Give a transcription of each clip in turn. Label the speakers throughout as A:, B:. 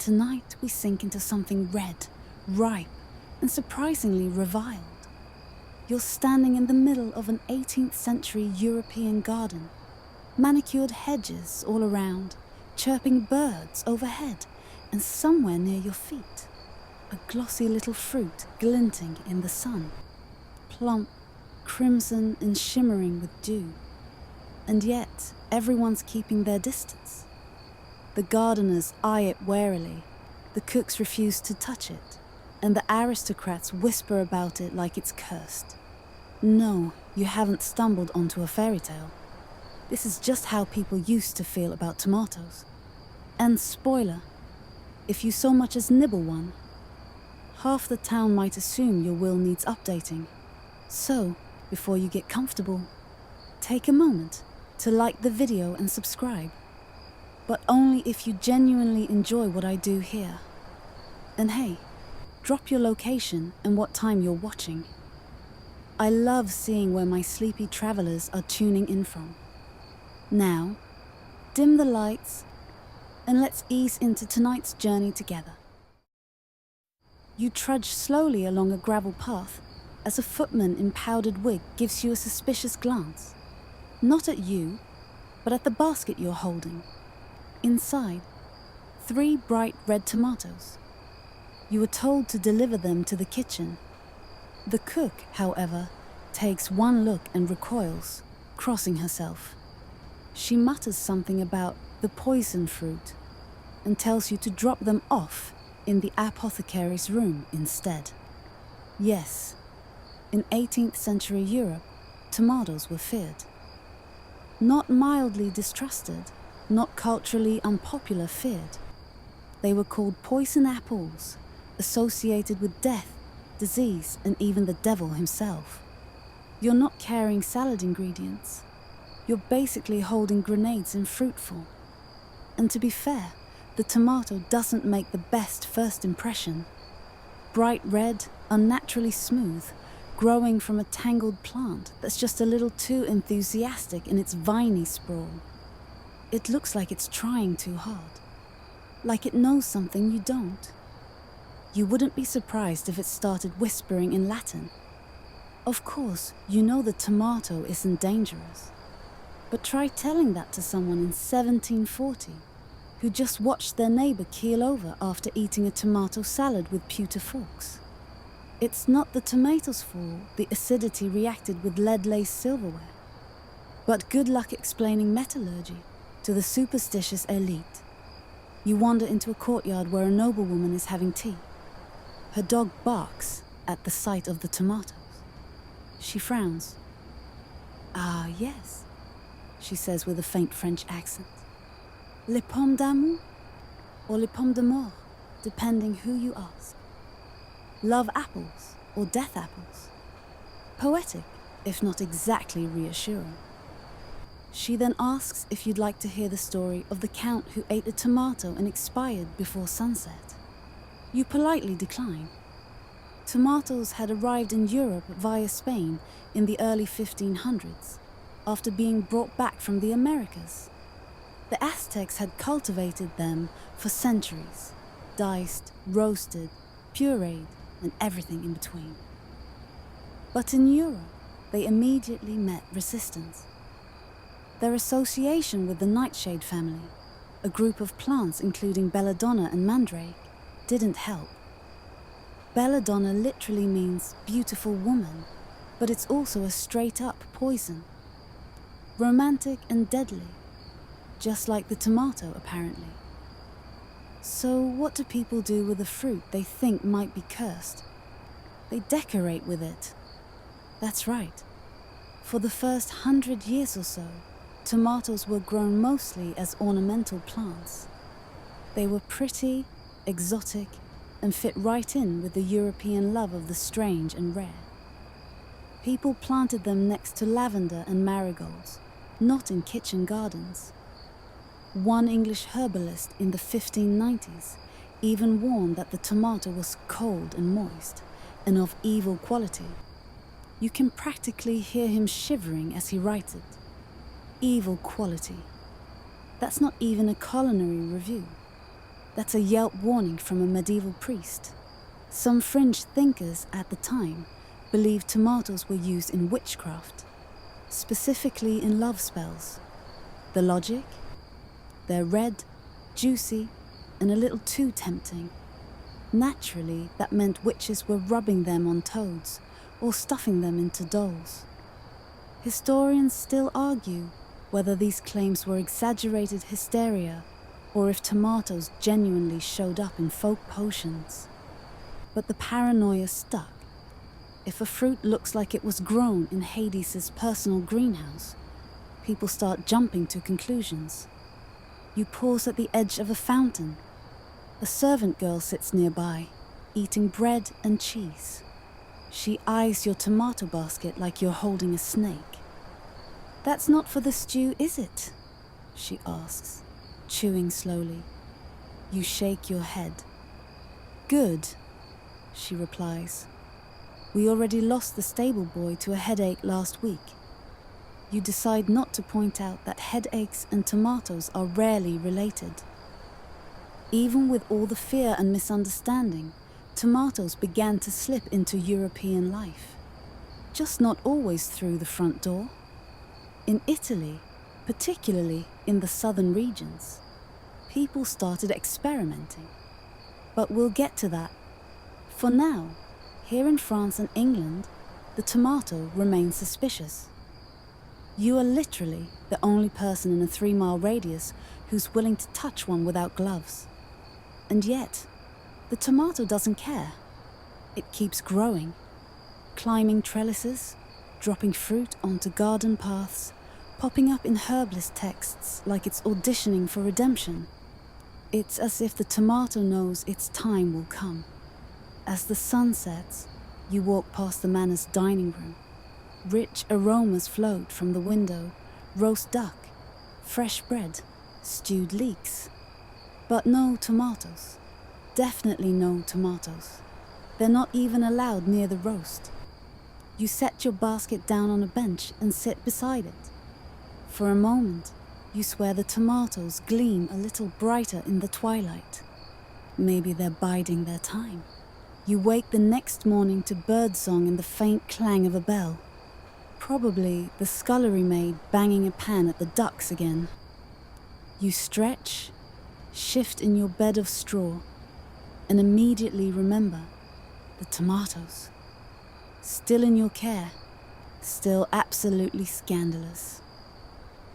A: tonight we sink into something red, ripe, and surprisingly reviled. You're standing in the middle of an 18th century European garden, manicured hedges all around, chirping birds overhead, and somewhere near your feet, a glossy little fruit glinting in the sun, plump, crimson and shimmering with dew. And yet, everyone's keeping their distance. The gardeners eye it warily, the cooks refuse to touch it, and the aristocrats whisper about it like it's cursed. No, you haven't stumbled onto a fairy tale. This is just how people used to feel about tomatoes. And spoiler, if you so much as nibble one, half the town might assume your will needs updating. So, before you get comfortable, take a moment to like the video and subscribe. But only if you genuinely enjoy what I do here. And hey, drop your location and what time you're watching. I love seeing where my sleepy travelers are tuning in from. Now, dim the lights and let's ease into tonight's journey together. You trudge slowly along a gravel path as a footman in powdered wig gives you a suspicious glance. Not at you, but at the basket you're holding. Inside, 3 bright red tomatoes. You were told to deliver them to the kitchen. The cook, however, takes one look and recoils, crossing herself. She mutters something about the poison fruit and tells you to drop them off in the apothecary's room instead. Yes, in 18th century Europe, tomatoes were feared. Not mildly distrusted, not culturally unpopular feared. They were called poison apples, associated with death, disease, and even the devil himself. You're not carrying salad ingredients. You're basically holding grenades in fruitful. And to be fair, the tomato doesn't make the best first impression. Bright red, unnaturally smooth, growing from a tangled plant that's just a little too enthusiastic in its viney sprawl. It looks like it's trying too hard. Like it knows something you don't. You wouldn't be surprised if it started whispering in Latin. Of course, you know the tomato isn't dangerous. But try telling that to someone in 1740 who just watched their neighbor keel over after eating a tomato salad with pewter forks. It's not the tomato's fault the acidity reacted with lead-laced silverware. But good luck explaining metallurgy to the superstitious elite. You wander into a courtyard where a noblewoman is having tea. Her dog barks at the sight of the tomatoes. She frowns. "Ah, yes," she says with a faint French accent. "Les pommes d'amour or les pommes de mort, depending who you ask. Love apples or death apples. Poetic, if not exactly reassuring." She then asks if you'd like to hear the story of the count who ate a tomato and expired before sunset. You politely decline. Tomatoes had arrived in Europe via Spain in the early 1500s, after being brought back from the Americas. The Aztecs had cultivated them for centuries, diced, roasted, pureed, and everything in between. But in Europe, they immediately met resistance. Their association with the nightshade family, a group of plants including belladonna and mandrake, didn't help. Belladonna literally means beautiful woman, but it's also a straight-up poison. Romantic and deadly, just like the tomato apparently. So what do people do with a fruit they think might be cursed? They decorate with it. That's right. For the first 100 years or so, tomatoes were grown mostly as ornamental plants. They were pretty, exotic, and fit right in with the European love of the strange and rare. People planted them next to lavender and marigolds, not in kitchen gardens. One English herbalist in the 1590s even warned that the tomato was cold and moist, and of evil quality. You can practically hear him shivering as he writes it. Evil quality. That's not even a culinary review. That's a Yelp warning from a medieval priest. Some fringe thinkers at the time believed tomatoes were used in witchcraft, specifically in love spells. The logic? They're red, juicy, and a little too tempting. Naturally, that meant witches were rubbing them on toads or stuffing them into dolls. Historians still argue whether these claims were exaggerated hysteria or if tomatoes genuinely showed up in folk potions. But the paranoia stuck. If a fruit looks like it was grown in Hades' personal greenhouse, people start jumping to conclusions. You pause at the edge of a fountain. A servant girl sits nearby, eating bread and cheese. She eyes your tomato basket like you're holding a snake. "That's not for the stew, is it?" she asks, chewing slowly. You shake your head. "Good," she replies. "We already lost the stable boy to a headache last week." You decide not to point out that headaches and tomatoes are rarely related. Even with all the fear and misunderstanding, tomatoes began to slip into European life. Just not always through the front door. In Italy, particularly in the southern regions, people started experimenting. But we'll get to that. For now, here in France and England, the tomato remains suspicious. You are literally the only person in a 3-mile radius who's willing to touch one without gloves. And yet, the tomato doesn't care. It keeps growing, climbing trellises, dropping fruit onto garden paths, popping up in herbalist texts like it's auditioning for redemption. It's as if the tomato knows its time will come. As the sun sets, you walk past the manor's dining room. Rich aromas float from the window, roast duck, fresh bread, stewed leeks. But no tomatoes. Definitely no tomatoes. They're not even allowed near the roast. You set your basket down on a bench and sit beside it. For a moment, you swear the tomatoes gleam a little brighter in the twilight. Maybe they're biding their time. You wake the next morning to birdsong and the faint clang of a bell. Probably the scullery maid banging a pan at the ducks again. You stretch, shift in your bed of straw, and immediately remember the tomatoes. Still in your care, still absolutely scandalous.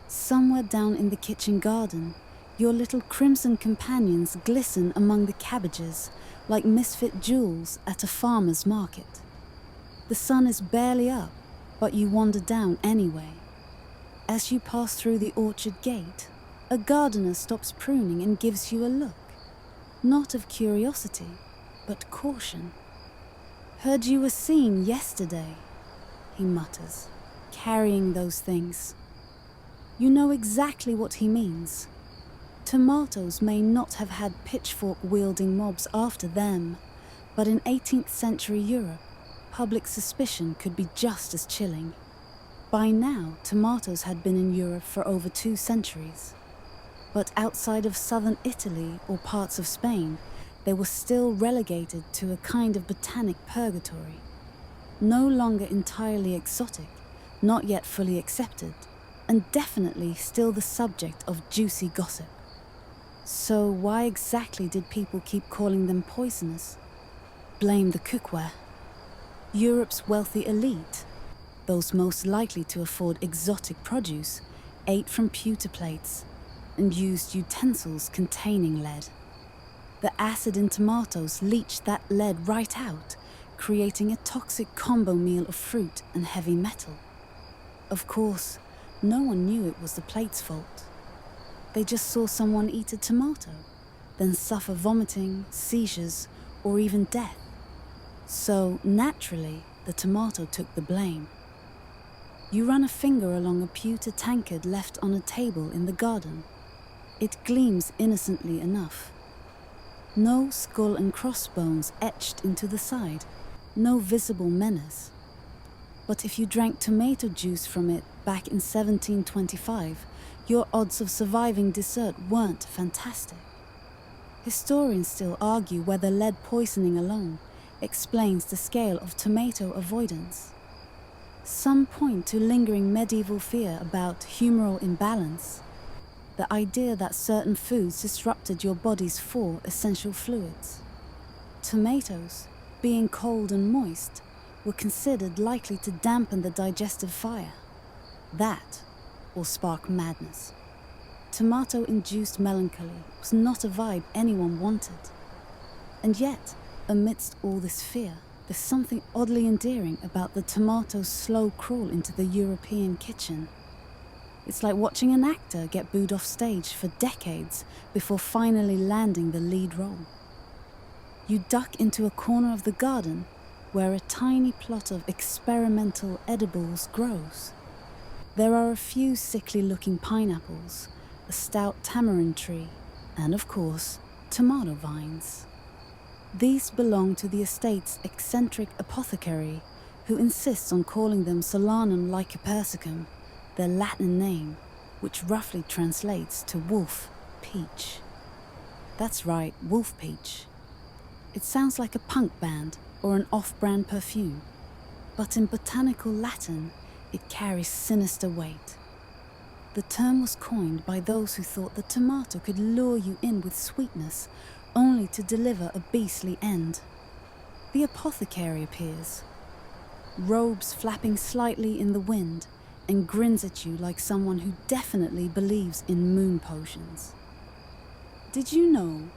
A: Somewhere down in the kitchen garden, your little crimson companions glisten among the cabbages like misfit jewels at a farmer's market. The sun is barely up, but you wander down anyway. As you pass through the orchard gate, a gardener stops pruning and gives you a look. Not of curiosity, but caution. "Heard you were seen yesterday," he mutters, carrying those things. You know exactly what he means. Tomatoes may not have had pitchfork-wielding mobs after them, but in 18th century Europe, public suspicion could be just as chilling. By now, tomatoes had been in Europe for over 2 centuries. But outside of southern Italy or parts of Spain, they were still relegated to a kind of botanic purgatory. No longer entirely exotic, not yet fully accepted, and definitely still the subject of juicy gossip. So why exactly did people keep calling them poisonous? Blame the cookware. Europe's wealthy elite, those most likely to afford exotic produce, ate from pewter plates and used utensils containing lead. The acid in tomatoes leached that lead right out, creating a toxic combo meal of fruit and heavy metal. Of course, no one knew it was the plate's fault. They just saw someone eat a tomato, then suffer vomiting, seizures, or even death. So, naturally, the tomato took the blame. You run a finger along a pewter tankard left on a table in the garden. It gleams innocently enough. No skull and crossbones etched into the side, no visible menace. But if you drank tomato juice from it back in 1725, your odds of surviving dessert weren't fantastic. Historians still argue whether lead poisoning alone explains the scale of tomato avoidance. Some point to lingering medieval fear about humoral imbalance, the idea that certain foods disrupted your body's 4 essential fluids. Tomatoes, being cold and moist, were considered likely to dampen the digestive fire. That, or spark madness. Tomato-induced melancholy was not a vibe anyone wanted. And yet, amidst all this fear, there's something oddly endearing about the tomato's slow crawl into the European kitchen. It's like watching an actor get booed off stage for decades before finally landing the lead role. You duck into a corner of the garden where a tiny plot of experimental edibles grows. There are a few sickly-looking pineapples, a stout tamarind tree, and of course, tomato vines. These belong to the estate's eccentric apothecary, who insists on calling them Solanum lycopersicum, their Latin name, which roughly translates to wolf peach. That's right, wolf peach. It sounds like a punk band or an off-brand perfume, but in botanical Latin, it carries sinister weight. The term was coined by those who thought the tomato could lure you in with sweetness, only to deliver a beastly end. The apothecary appears, robes flapping slightly in the wind, and grins at you like someone who definitely believes in moon potions. Did you know,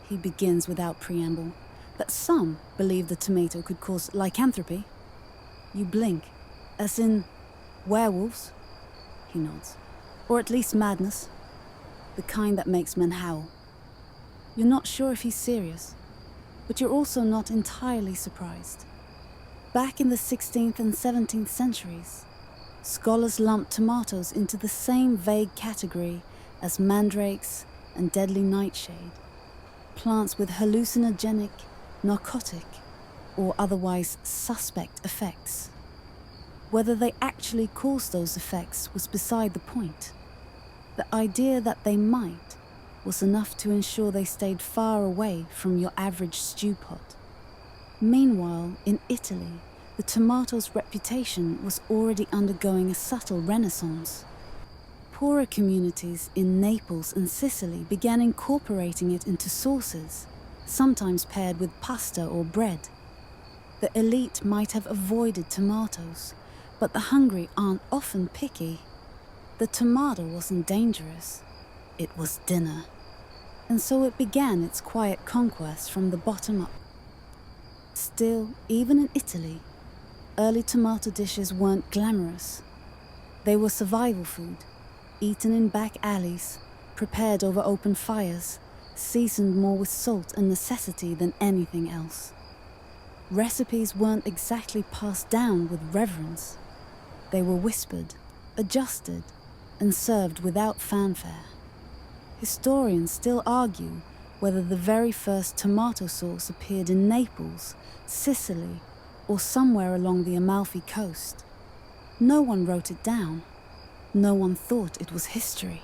A: he begins without preamble, that some believe the tomato could cause lycanthropy? You blink, as in werewolves? He nods. Or at least madness, the kind that makes men howl. You're not sure if he's serious, but you're also not entirely surprised. Back in the 16th and 17th centuries, scholars lumped tomatoes into the same vague category as mandrakes and deadly nightshade, plants with hallucinogenic, narcotic, or otherwise suspect effects. Whether they actually caused those effects was beside the point. The idea that they might was enough to ensure they stayed far away from your average stew pot. Meanwhile, in Italy, the tomato's reputation was already undergoing a subtle renaissance. Poorer communities in Naples and Sicily began incorporating it into sauces, sometimes paired with pasta or bread. The elite might have avoided tomatoes, but the hungry aren't often picky. The tomato wasn't dangerous. It was dinner. And so it began its quiet conquest from the bottom up. Still, even in Italy, early tomato dishes weren't glamorous. They were survival food, eaten in back alleys, prepared over open fires, seasoned more with salt and necessity than anything else. Recipes weren't exactly passed down with reverence. They were whispered, adjusted, and served without fanfare. Historians still argue whether the very first tomato sauce appeared in Naples, Sicily, or somewhere along the Amalfi Coast. No one wrote it down. No one thought it was history.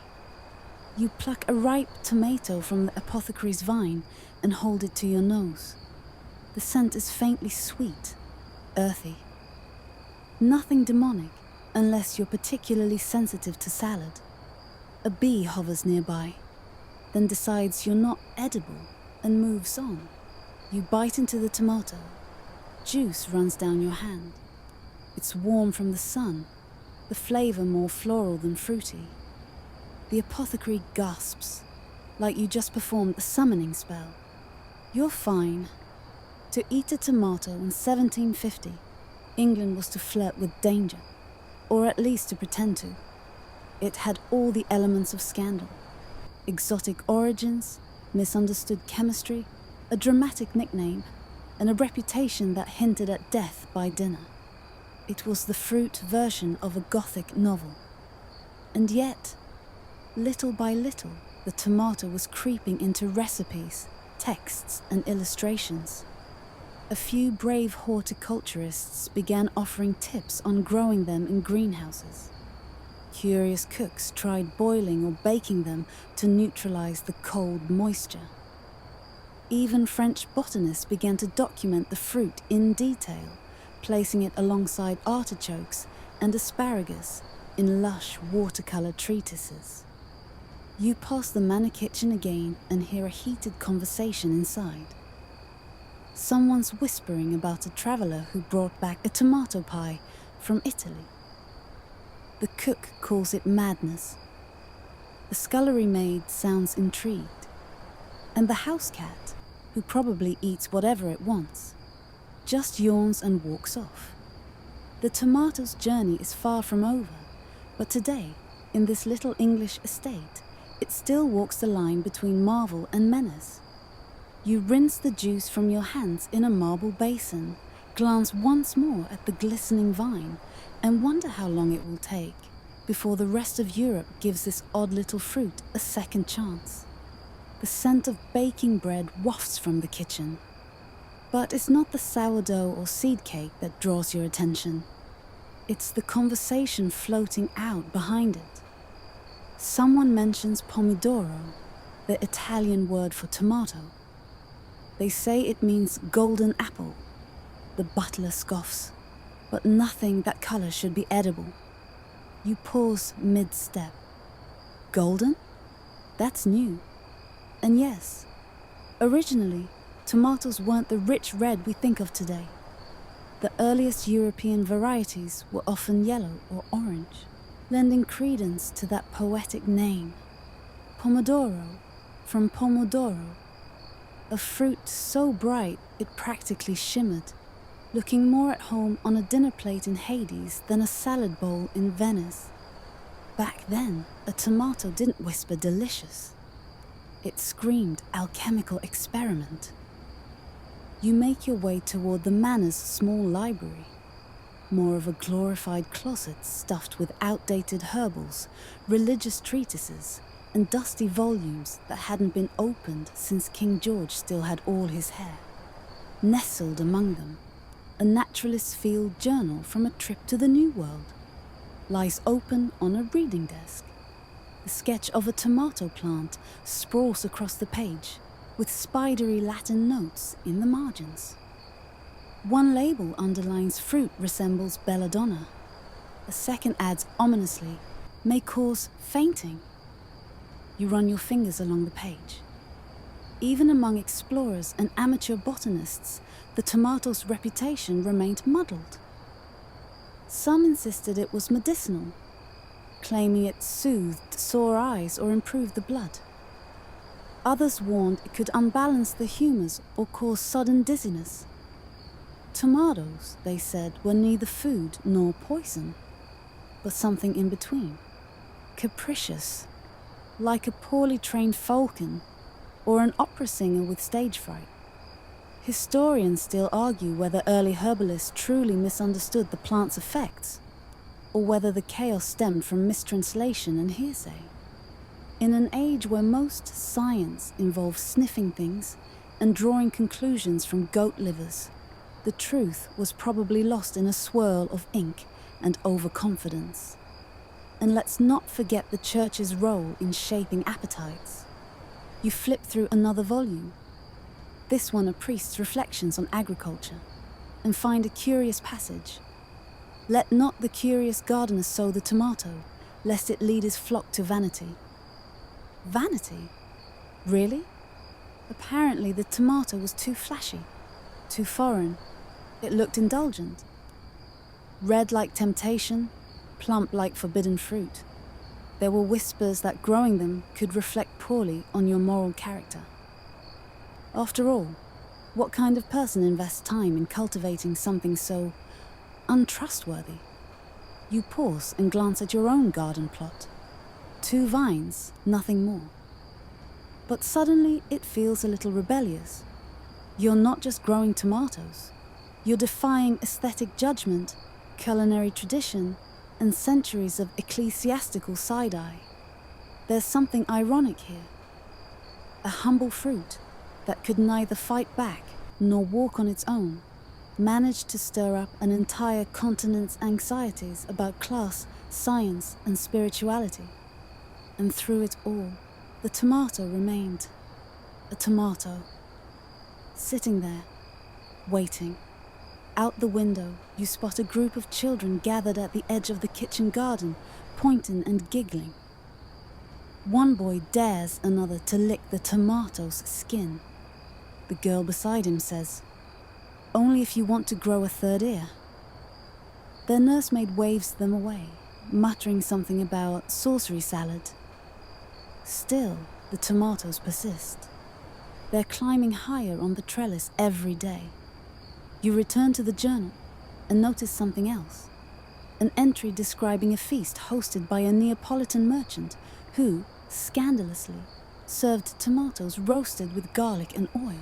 A: You pluck a ripe tomato from the apothecary's vine and hold it to your nose. The scent is faintly sweet, earthy. Nothing demonic, unless you're particularly sensitive to salad. A bee hovers nearby, then decides you're not edible and moves on. You bite into the tomato. Juice runs down your hand. It's warm from the sun, the flavor more floral than fruity. The apothecary gasps, like you just performed a summoning spell. You're fine. To eat a tomato in 1750, England was to flirt with danger, or at least to pretend to. It had all the elements of scandal. Exotic origins, misunderstood chemistry, a dramatic nickname, and a reputation that hinted at death by dinner. It was the fruit version of a Gothic novel. And yet, little by little, the tomato was creeping into recipes, texts, and illustrations. A few brave horticulturists began offering tips on growing them in greenhouses. Curious cooks tried boiling or baking them to neutralize the cold moisture. Even French botanists began to document the fruit in detail, placing it alongside artichokes and asparagus in lush watercolor treatises. You pass the manor kitchen again and hear a heated conversation inside. Someone's whispering about a traveller who brought back a tomato pie from Italy. The cook calls it madness. The scullery maid sounds intrigued. And the house cat, who probably eats whatever it wants, just yawns and walks off. The tomato's journey is far from over, but today, in this little English estate, it still walks the line between marvel and menace. You rinse the juice from your hands in a marble basin, glance once more at the glistening vine, and wonder how long it will take before the rest of Europe gives this odd little fruit a second chance. The scent of baking bread wafts from the kitchen. But it's not the sourdough or seed cake that draws your attention. It's the conversation floating out behind it. Someone mentions pomodoro, the Italian word for tomato. They say it means golden apple. The butler scoffs, but nothing that color should be edible. You pause mid-step. Golden? That's new. And yes, originally, tomatoes weren't the rich red we think of today. The earliest European varieties were often yellow or orange, lending credence to that poetic name. Pomodoro, from pomodoro, a fruit so bright it practically shimmered, looking more at home on a dinner plate in Hades than a salad bowl in Venice. Back then, a tomato didn't whisper delicious. It screamed alchemical experiment. You make your way toward the manor's small library, more of a glorified closet stuffed with outdated herbals, religious treatises, and dusty volumes that hadn't been opened since King George still had all his hair. Nestled among them, a naturalist's field journal from a trip to the New World lies open on a reading desk. The sketch of a tomato plant sprawls across the page, with spidery Latin notes in the margins. One label underlines fruit resembles belladonna. A second adds ominously, may cause fainting. You run your fingers along the page. Even among explorers and amateur botanists, the tomato's reputation remained muddled. Some insisted it was medicinal, claiming it soothed sore eyes or improved the blood. Others warned it could unbalance the humours or cause sudden dizziness. Tomatoes, they said, were neither food nor poison, but something in between. Capricious, like a poorly trained falcon or an opera singer with stage fright. Historians still argue whether early herbalists truly misunderstood the plant's effects, or whether the chaos stemmed from mistranslation and hearsay. In an age where most science involves sniffing things and drawing conclusions from goat livers, the truth was probably lost in a swirl of ink and overconfidence. And let's not forget the church's role in shaping appetites. You flip through another volume, this one a priest's reflections on agriculture, and find a curious passage. Let not the curious gardener sow the tomato, lest it lead his flock to vanity. Vanity? Really? Apparently the tomato was too flashy, too foreign. It looked indulgent. Red like temptation, plump like forbidden fruit. There were whispers that growing them could reflect poorly on your moral character. After all, what kind of person invests time in cultivating something so untrustworthy? You pause and glance at your own garden plot. 2 vines, nothing more. But suddenly it feels a little rebellious. You're not just growing tomatoes. You're defying aesthetic judgment, culinary tradition, and centuries of ecclesiastical side-eye. There's something ironic here. A humble fruit that could neither fight back nor walk on its own managed to stir up an entire continent's anxieties about class, science, and spirituality. And through it all, the tomato remained a tomato. sitting there, waiting. Out the window, you spot a group of children gathered at the edge of the kitchen garden, pointing and giggling. One boy dares another to lick the tomato's skin. The girl beside him says, "Only if you want to grow a third ear." Their nursemaid waves them away, muttering something about sorcery salad. Still, the tomatoes persist. They're climbing higher on the trellis every day. You return to the journal and notice something else. An entry describing a feast hosted by a Neapolitan merchant who, scandalously, served tomatoes roasted with garlic and oil.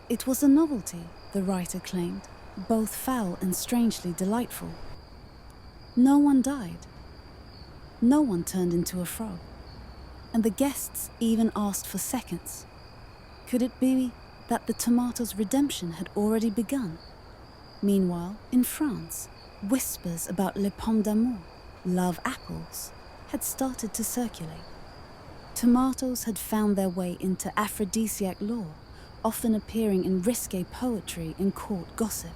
A: It was a novelty, the writer claimed, both foul and strangely delightful. No one died. No one turned into a frog. And the guests even asked for seconds. Could it be that the tomato's redemption had already begun? Meanwhile, in France, whispers about les pommes d'amour, love apples, had started to circulate. Tomatoes had found their way into aphrodisiac lore, often appearing in risque poetry and court gossip.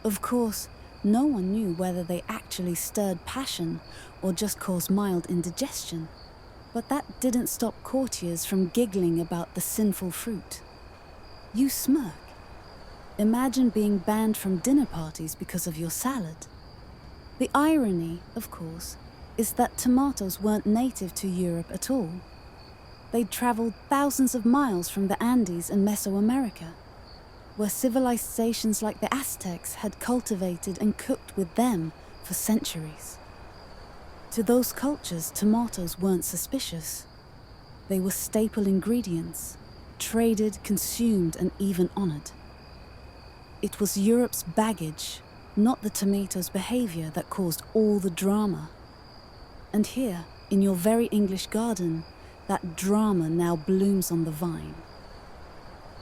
A: Of course, no one knew whether they actually stirred passion or just caused mild indigestion, but that didn't stop courtiers from giggling about the sinful fruit. You smirk. Imagine being banned from dinner parties because of your salad. The irony, of course, is that tomatoes weren't native to Europe at all. They'd traveled thousands of miles from the Andes and Mesoamerica, where civilizations like the Aztecs had cultivated and cooked with them for centuries. To those cultures, tomatoes weren't suspicious. They were staple ingredients, traded, consumed, and even honored. It was Europe's baggage, not the tomato's behavior, that caused all the drama. And here, in your very English garden, that drama now blooms on the vine.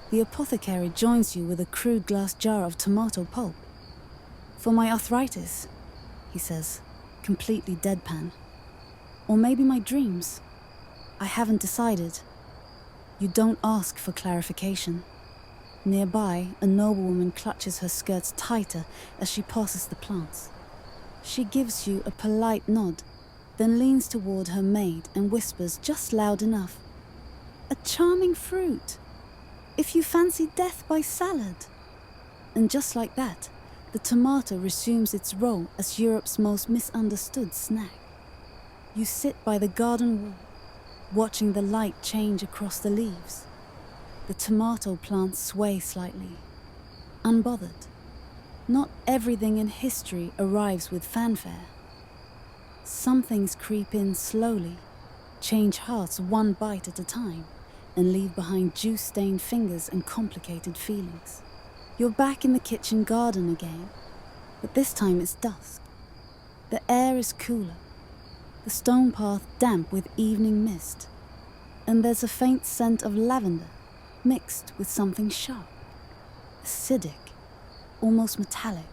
A: The apothecary joins you with a crude glass jar of tomato pulp. "For my arthritis," he says, completely deadpan. "Or maybe my dreams. I haven't decided." You don't ask for clarification. Nearby, a noblewoman clutches her skirts tighter as she passes the plants. She gives you a polite nod, then leans toward her maid and whispers just loud enough, "A charming fruit, if you fancy death by salad." And just like that, the tomato resumes its role as Europe's most misunderstood snack. You sit by the garden wall, watching the light change across the leaves. The tomato plants sway slightly, unbothered. Not everything in history arrives with fanfare. Some things creep in slowly, change hearts one bite at a time, and leave behind juice-stained fingers and complicated feelings. You're back in the kitchen garden again, but this time it's dusk. The air is cooler, the stone path damp with evening mist, and there's a faint scent of lavender mixed with something sharp, acidic, almost metallic.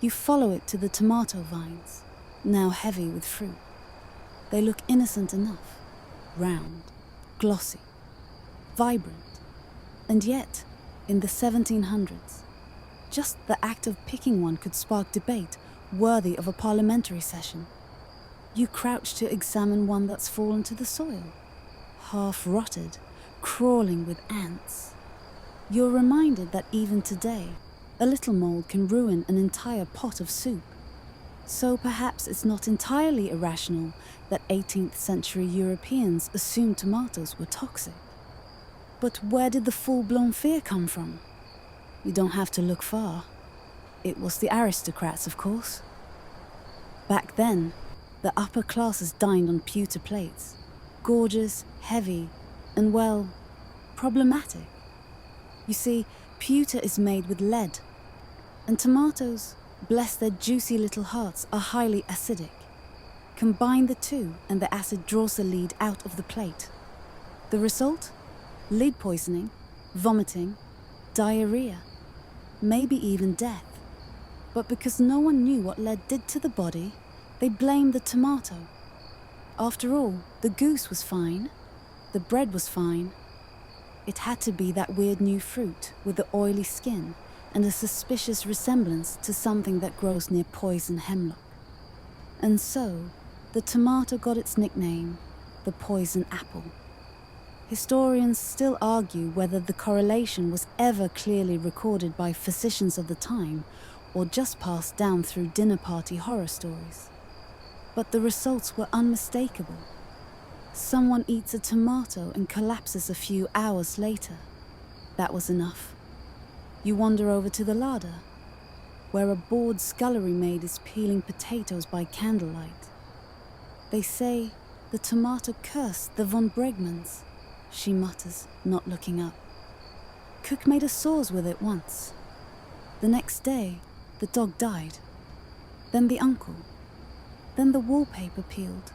A: You follow it to the tomato vines, now heavy with fruit. They look innocent enough, round, glossy, vibrant, and yet, in the 1700s, just the act of picking one could spark debate worthy of a parliamentary session. You crouch to examine one that's fallen to the soil, half rotted, crawling with ants. You're reminded that even today, a little mold can ruin an entire pot of soup. So perhaps it's not entirely irrational that 18th century Europeans assumed tomatoes were toxic. But where did the full-blown fear come from? You don't have to look far. It was the aristocrats, of course. Back then, the upper classes dined on pewter plates, gorgeous, heavy, and, well, problematic. You see, pewter is made with lead, and tomatoes, bless their juicy little hearts, are highly acidic. Combine the two, and the acid draws the lead out of the plate. The result? Lead poisoning, vomiting, diarrhea, maybe even death. But because no one knew what lead did to the body, they blamed the tomato. After all, the goose was fine, the bread was fine. It had to be that weird new fruit with the oily skin and a suspicious resemblance to something that grows near poison hemlock. And so, the tomato got its nickname, the poison apple. Historians still argue whether the correlation was ever clearly recorded by physicians of the time or just passed down through dinner party horror stories. But the results were unmistakable. Someone eats a tomato and collapses a few hours later. That was enough. You wander over to the larder, where a bored scullery maid is peeling potatoes by candlelight. They say the tomato cursed the von Bregmans, she mutters, not looking up. Cook made a sauce with it once. The next day, the dog died. Then the uncle. Then the wallpaper peeled.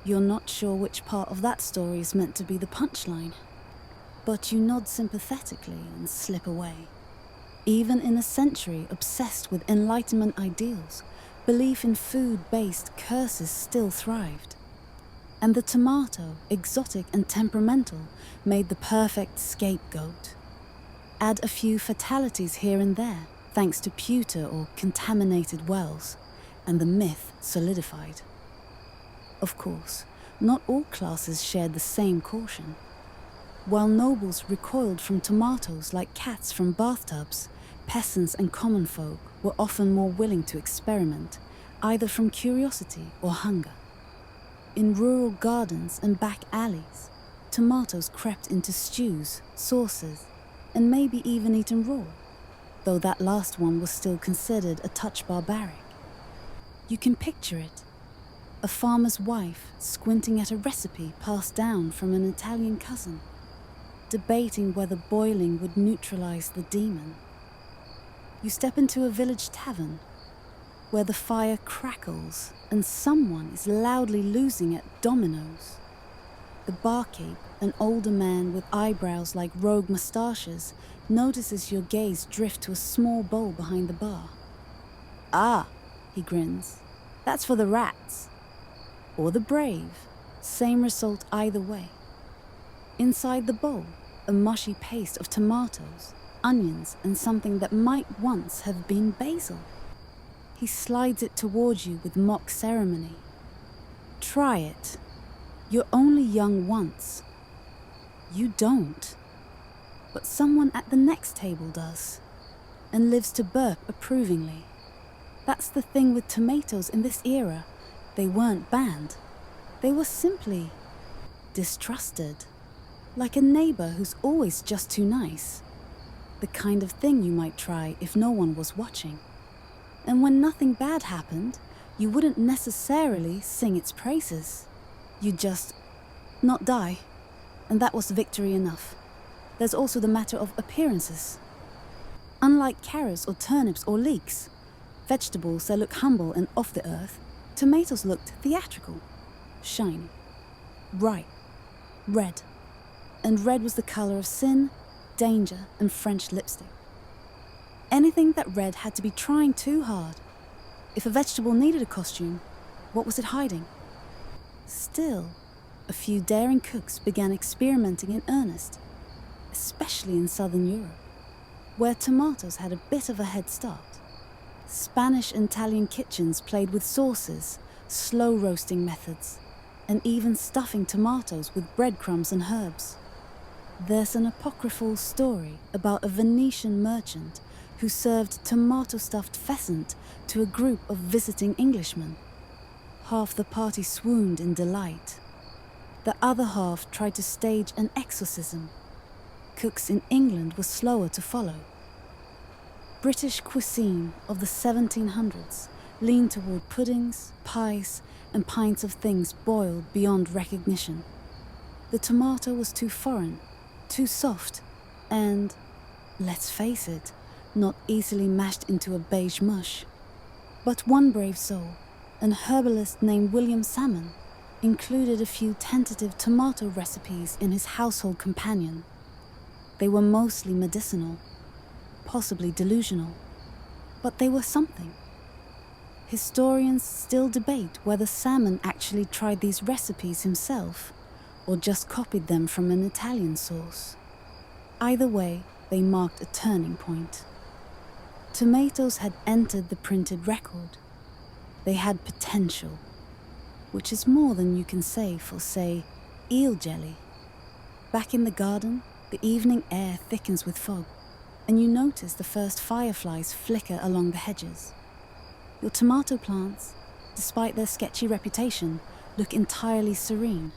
A: You're not sure which part of that story is meant to be the punchline, but you nod sympathetically and slip away. Even in a century obsessed with Enlightenment ideals, belief in food-based curses still thrived. And the tomato, exotic and temperamental, made the perfect scapegoat. Add a few fatalities here and there, thanks to pewter or contaminated wells, and the myth solidified. Of course, not all classes shared the same caution. While nobles recoiled from tomatoes like cats from bathtubs, peasants and common folk were often more willing to experiment, either from curiosity or hunger. In rural gardens and back alleys, tomatoes crept into stews, sauces, and maybe even eaten raw, though that last one was still considered a touch barbaric. You can picture it. A farmer's wife squinting at a recipe passed down from an Italian cousin, debating whether boiling would neutralize the demon. You step into a village tavern, where the fire crackles and someone is loudly losing at dominoes. The barkeep, an older man with eyebrows like rogue moustaches, notices your gaze drift to a small bowl behind the bar. "Ah," he grins, "that's for the rats." Or the brave, same result either way. Inside the bowl, a mushy paste of tomatoes, onions, and something that might once have been basil. He slides it towards you with mock ceremony. Try it. You're only young once. You don't. But someone at the next table does, and lives to burp approvingly. That's the thing with tomatoes in this era. They weren't banned. They were simply distrusted. Like a neighbor who's always just too nice. The kind of thing you might try if no one was watching. And when nothing bad happened, you wouldn't necessarily sing its praises. You'd just not die. And that was victory enough. There's also the matter of appearances. Unlike carrots or turnips or leeks, vegetables that look humble and off the earth, tomatoes looked theatrical, shiny, ripe, red. And red was the color of sin, danger, and French lipstick. Anything that red had to be trying too hard. If a vegetable needed a costume, what was it hiding? Still, a few daring cooks began experimenting in earnest, especially in southern Europe, where tomatoes had a bit of a head start. Spanish and Italian kitchens played with sauces, slow roasting methods, and even stuffing tomatoes with breadcrumbs and herbs. There's an apocryphal story about a Venetian merchant who served tomato-stuffed pheasant to a group of visiting Englishmen. Half the party swooned in delight. The other half tried to stage an exorcism. Cooks in England were slower to follow. British cuisine of the 1700s leaned toward puddings, pies, and pints of things boiled beyond recognition. The tomato was too foreign, too soft, and, let's face it, not easily mashed into a beige mush. But one brave soul, an herbalist named William Salmon, included a few tentative tomato recipes in his household companion. They were mostly medicinal, possibly delusional, but they were something. Historians still debate whether Salmon actually tried these recipes himself or just copied them from an Italian source. Either way, they marked a turning point. Tomatoes had entered the printed record. They had potential, which is more than you can say for, say, eel jelly. Back in the garden, the evening air thickens with fog, and you notice the first fireflies flicker along the hedges. Your tomato plants, despite their sketchy reputation, look entirely serene.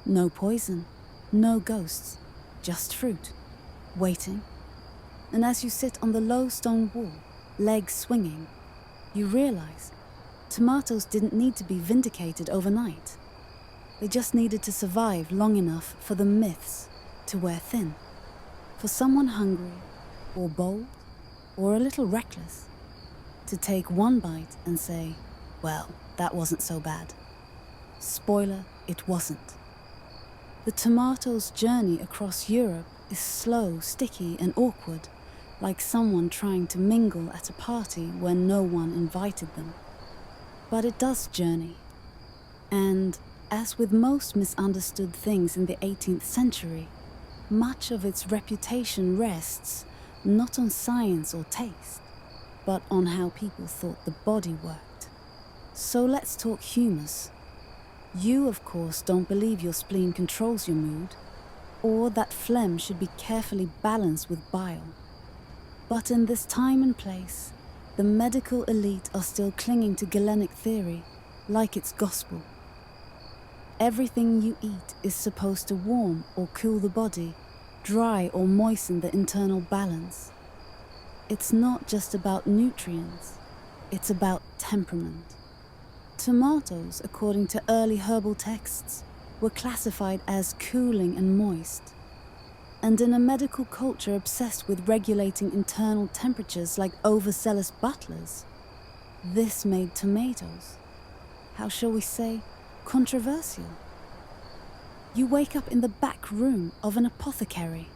A: No poison, no ghosts, just fruit, waiting. And as you sit on the low stone wall, legs swinging, you realize tomatoes didn't need to be vindicated overnight. They just needed to survive long enough for the myths to wear thin. For someone hungry, or bold, or a little reckless, to take one bite and say, well, that wasn't so bad. Spoiler, it wasn't. The tomato's journey across Europe is slow, sticky, and awkward, like someone trying to mingle at a party when no one invited them. But it does journey. And, as with most misunderstood things in the 18th century, much of its reputation rests not on science or taste, but on how people thought the body worked. So let's talk humus. You, of course, don't believe your spleen controls your mood, or that phlegm should be carefully balanced with bile. But in this time and place, the medical elite are still clinging to Galenic theory like it's gospel. Everything you eat is supposed to warm or cool the body, dry or moisten the internal balance. It's not just about nutrients, it's about temperament. Tomatoes, according to early herbal texts, were classified as cooling and moist. And in a medical culture obsessed with regulating internal temperatures like overzealous butlers, this made tomatoes, how shall we say, controversial. You wake up in the back room of an apothecary.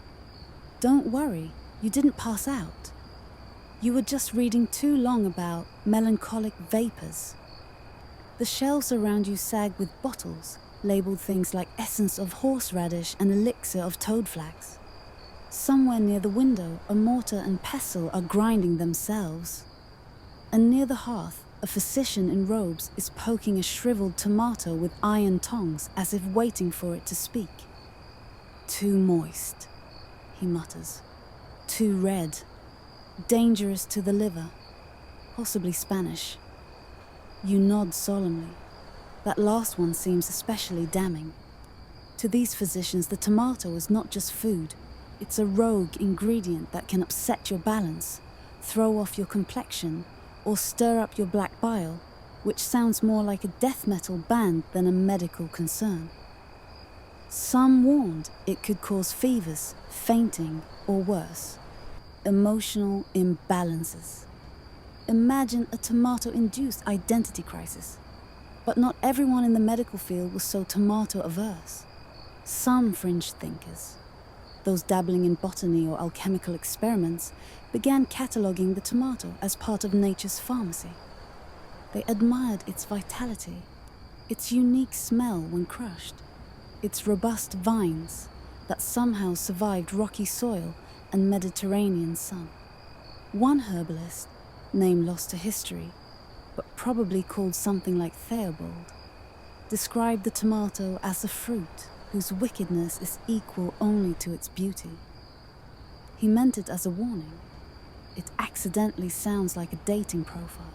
A: Don't worry, you didn't pass out. You were just reading too long about melancholic vapors. The shelves around you sag with bottles, labeled things like essence of horseradish and elixir of toadflax. Somewhere near the window, a mortar and pestle are grinding themselves. And near the hearth, a physician in robes is poking a shriveled tomato with iron tongs as if waiting for it to speak. Too moist, he mutters. Too red. Dangerous to the liver. Possibly Spanish. You nod solemnly. That last one seems especially damning. To these physicians, the tomato is not just food. It's a rogue ingredient that can upset your balance, throw off your complexion, or stir up your black bile, which sounds more like a death metal band than a medical concern. Some warned it could cause fevers, fainting, or worse, emotional imbalances. Imagine a tomato-induced identity crisis. But not everyone in the medical field was so tomato-averse. Some fringe thinkers, those dabbling in botany or alchemical experiments, began cataloguing the tomato as part of nature's pharmacy. They admired its vitality, its unique smell when crushed, its robust vines that somehow survived rocky soil and Mediterranean sun. One herbalist, name lost to history, but probably called something like Theobald, described the tomato as a fruit whose wickedness is equal only to its beauty. He meant it as a warning. It accidentally sounds like a dating profile.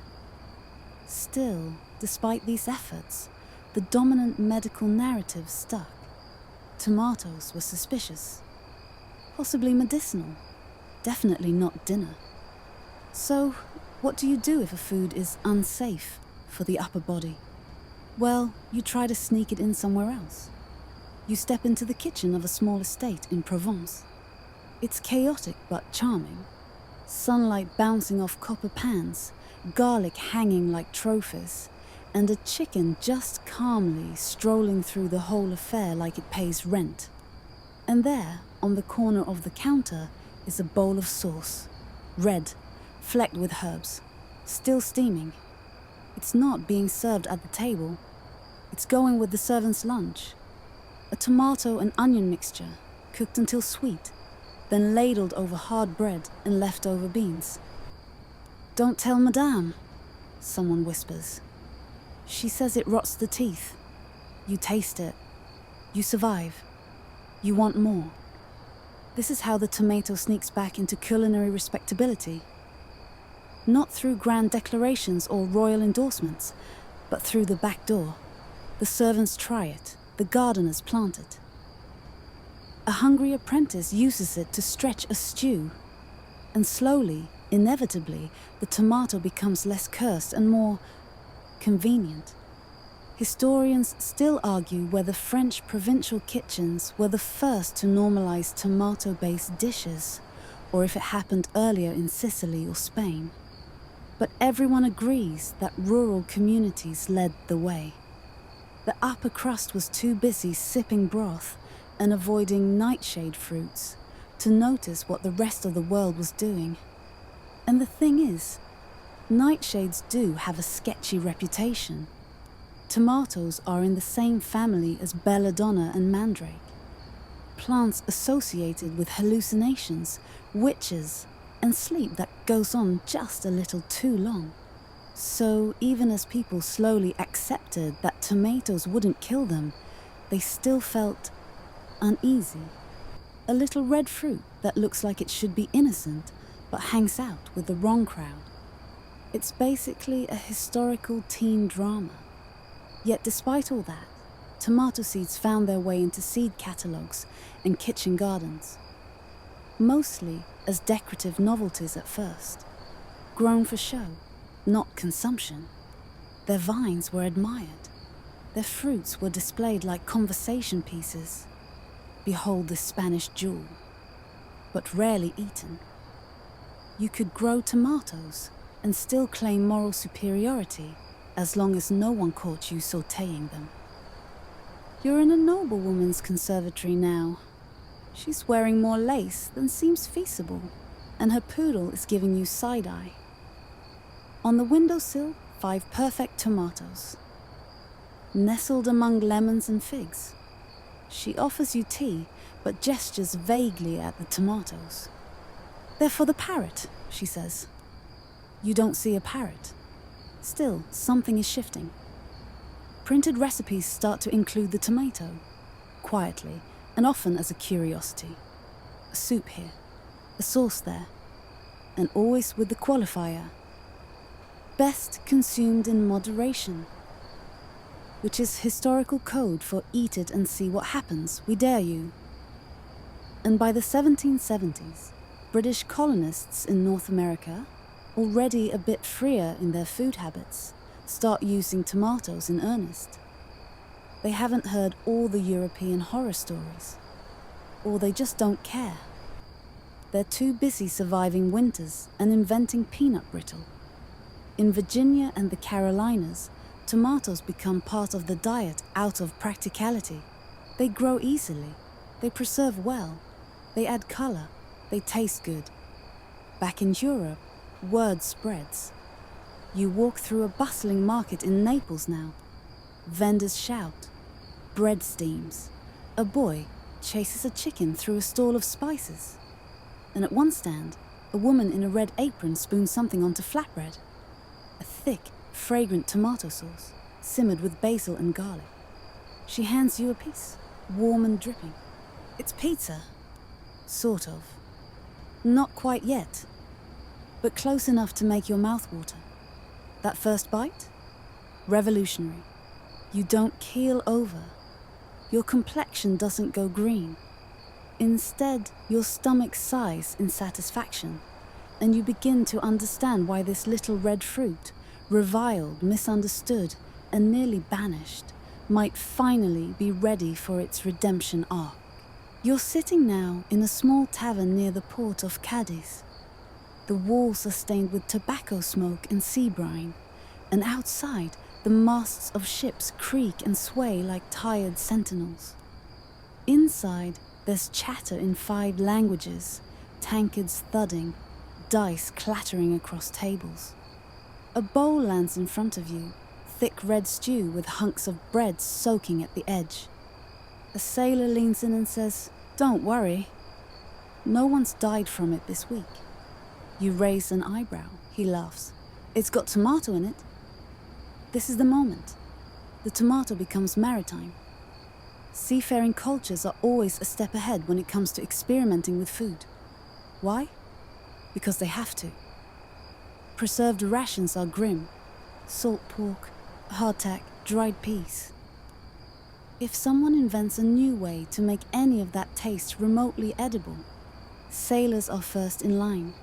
A: Still, despite these efforts, the dominant medical narrative stuck. Tomatoes were suspicious, possibly medicinal, definitely not dinner. So, what do you do if a food is unsafe for the upper body? Well, you try to sneak it in somewhere else. You step into the kitchen of a small estate in Provence. It's chaotic but charming. Sunlight bouncing off copper pans, garlic hanging like trophies, and a chicken just calmly strolling through the whole affair like it pays rent. And there, on the corner of the counter, is a bowl of sauce, red, flecked with herbs, still steaming. It's not being served at the table. It's going with the servant's lunch. A tomato and onion mixture, cooked until sweet, then ladled over hard bread and leftover beans. "Don't tell Madame," someone whispers. "She says it rots the teeth. You taste it. You survive. You want more." This is how the tomato sneaks back into culinary respectability. Not through grand declarations or royal endorsements, but through the back door. The servants try it, the gardeners plant it. A hungry apprentice uses it to stretch a stew, and slowly, inevitably, the tomato becomes less cursed and more convenient. Historians still argue whether French provincial kitchens were the first to normalize tomato-based dishes, or if it happened earlier in Sicily or Spain. But everyone agrees that rural communities led the way. The upper crust was too busy sipping broth and avoiding nightshade fruits to notice what the rest of the world was doing. And the thing is, nightshades do have a sketchy reputation. Tomatoes are in the same family as belladonna and mandrake, plants associated with hallucinations, witches, and sleep that goes on just a little too long. So even as people slowly accepted that tomatoes wouldn't kill them, they still felt uneasy. A little red fruit that looks like it should be innocent, but hangs out with the wrong crowd. It's basically a historical teen drama. Yet despite all that, tomato seeds found their way into seed catalogues and kitchen gardens. Mostly as decorative novelties at first, grown for show, not consumption. Their vines were admired. Their fruits were displayed like conversation pieces. Behold this Spanish jewel, but rarely eaten. You could grow tomatoes and still claim moral superiority as long as no one caught you sautéing them. You're in a noblewoman's conservatory now. She's wearing more lace than seems feasible, and her poodle is giving you side-eye. On the windowsill, 5 perfect tomatoes. Nestled among lemons and figs. She offers you tea, but gestures vaguely at the tomatoes. "They're for the parrot," she says. You don't see a parrot. Still, something is shifting. Printed recipes start to include the tomato, quietly, and often as a curiosity. A soup here, a sauce there, and always with the qualifier, best consumed in moderation, which is historical code for eat it and see what happens, we dare you. And by the 1770s, British colonists in North America, already a bit freer in their food habits, start using tomatoes in earnest. They haven't heard all the European horror stories, or they just don't care. They're too busy surviving winters and inventing peanut brittle. In Virginia and the Carolinas, tomatoes become part of the diet out of practicality. They grow easily, they preserve well, they add color, they taste good. Back in Europe, word spreads. You walk through a bustling market in Naples now. Vendors shout, bread steams. A boy chases a chicken through a stall of spices. And at one stand, a woman in a red apron spoons something onto flatbread. A thick, fragrant tomato sauce, simmered with basil and garlic. She hands you a piece, warm and dripping. It's pizza. Sort of. Not quite yet, but close enough to make your mouth water. That first bite? Revolutionary. You don't keel over. Your complexion doesn't go green. Instead, your stomach sighs in satisfaction, and you begin to understand why this little red fruit, reviled, misunderstood, and nearly banished, might finally be ready for its redemption arc. You're sitting now in a small tavern near the port of Cadiz. The walls are stained with tobacco smoke and sea brine, and outside, the masts of ships creak and sway like tired sentinels. Inside, there's chatter in 5 languages, tankards thudding, dice clattering across tables. A bowl lands in front of you, thick red stew with hunks of bread soaking at the edge. A sailor leans in and says, "Don't worry." No one's died from it this week. You raise an eyebrow, he laughs. It's got tomato in it. This is the moment. The tomato becomes maritime. Seafaring cultures are always a step ahead when it comes to experimenting with food. Why? Because they have to. Preserved rations are grim. Salt pork, hardtack, dried peas. If someone invents a new way to make any of that taste remotely edible, sailors are first in line.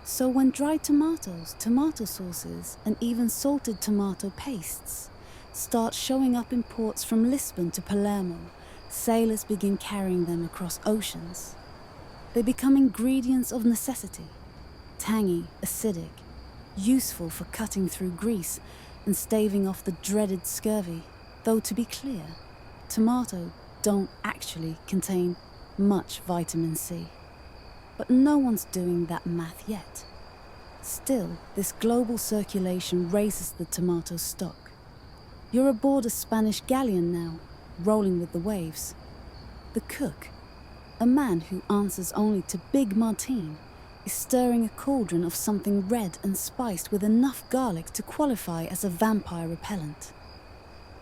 A: So when dried tomatoes, tomato sauces, and even salted tomato pastes start showing up in ports from Lisbon to Palermo, sailors begin carrying them across oceans. They become ingredients of necessity, tangy, acidic, useful for cutting through grease and staving off the dreaded scurvy, though to be clear, tomatoes don't actually contain much vitamin C. But no one's doing that math yet. Still, this global circulation raises the tomato stock. You're aboard a Spanish galleon now, rolling with the waves. The cook, a man who answers only to Big Martine, is stirring a cauldron of something red and spiced with enough garlic to qualify as a vampire repellent.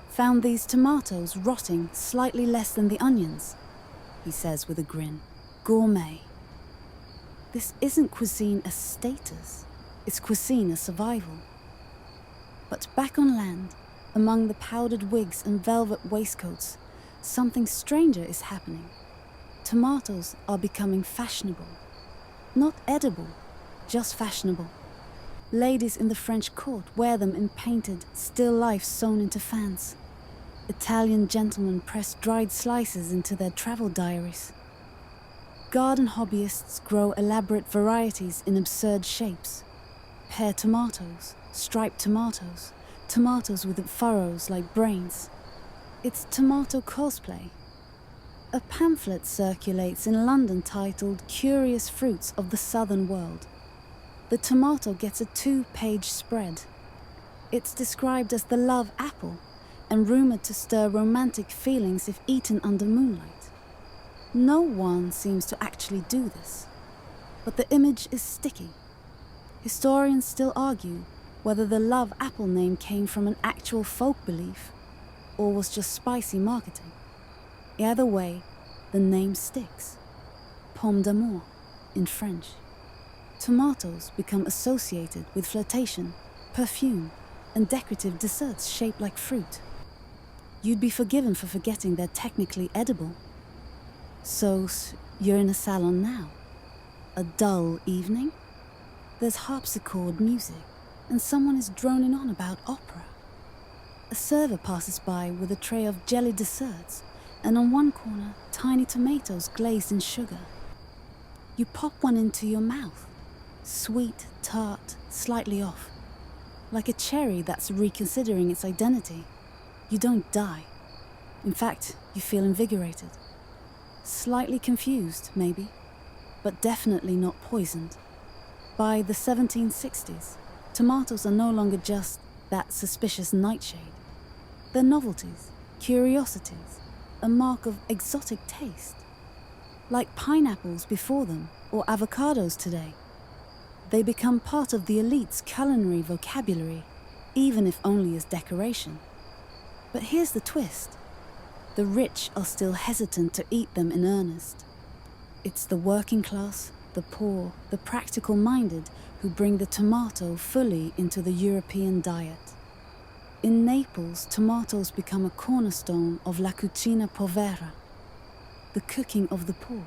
A: Found these tomatoes rotting slightly less than the onions, he says with a grin. Gourmet. This isn't cuisine as status, it's cuisine as survival. But back on land, among the powdered wigs and velvet waistcoats, something stranger is happening. Tomatoes are becoming fashionable. Not edible, just fashionable. Ladies in the French court wear them in painted, still lifes sewn into fans. Italian gentlemen press dried slices into their travel diaries. Garden hobbyists grow elaborate varieties in absurd shapes. Pear tomatoes, striped tomatoes, tomatoes with furrows like brains. It's tomato cosplay. A pamphlet circulates in London titled Curious Fruits of the Southern World. The tomato gets a 2-page spread. It's described as the love apple and rumoured to stir romantic feelings if eaten under moonlight. No one seems to actually do this, but the image is sticky. Historians still argue whether the love apple name came from an actual folk belief or was just spicy marketing. Either way, the name sticks. Pomme d'amour in French. Tomatoes become associated with flirtation, perfume, and decorative desserts shaped like fruit. You'd be forgiven for forgetting they're technically edible. So, you're in a salon now. A dull evening? There's harpsichord music, and someone is droning on about opera. A server passes by with a tray of jelly desserts, and on one corner, tiny tomatoes glazed in sugar. You pop one into your mouth. Sweet, tart, slightly off. Like a cherry that's reconsidering its identity. You don't die. In fact, you feel invigorated. Slightly confused, maybe, but definitely not poisoned. By the 1760s, tomatoes are no longer just that suspicious nightshade. They're novelties, curiosities, a mark of exotic taste. Like pineapples before them, or avocados today. They become part of the elite's culinary vocabulary, even if only as decoration. But here's the twist. The rich are still hesitant to eat them in earnest. It's the working class, the poor, the practical-minded who bring the tomato fully into the European diet. In Naples, tomatoes become a cornerstone of la cucina povera, the cooking of the poor.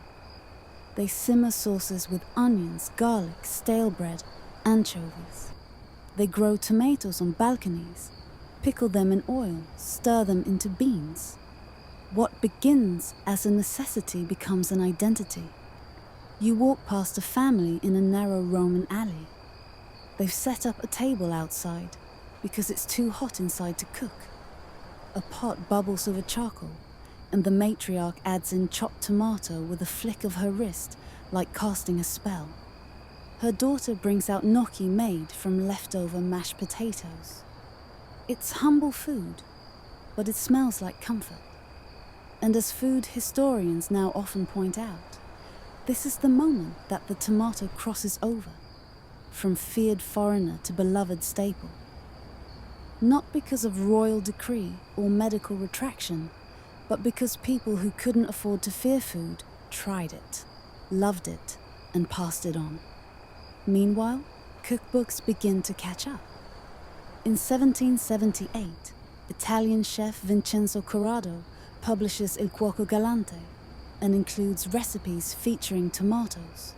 A: They simmer sauces with onions, garlic, stale bread, anchovies. They grow tomatoes on balconies, pickle them in oil, stir them into beans. What begins as a necessity becomes an identity. You walk past a family in a narrow Roman alley. They've set up a table outside because it's too hot inside to cook. A pot bubbles over charcoal, and the matriarch adds in chopped tomato with a flick of her wrist, like casting a spell. Her daughter brings out gnocchi made from leftover mashed potatoes. It's humble food, but it smells like comfort. And as food historians now often point out, This is the moment that the tomato crosses over, from feared foreigner to beloved staple. Not because of royal decree or medical retraction, but because people who couldn't afford to fear food tried it, loved it, and passed it on. Meanwhile, cookbooks begin to catch up. In 1778, Italian chef Vincenzo Corrado publishes Il Cuoco Galante and includes recipes featuring tomatoes,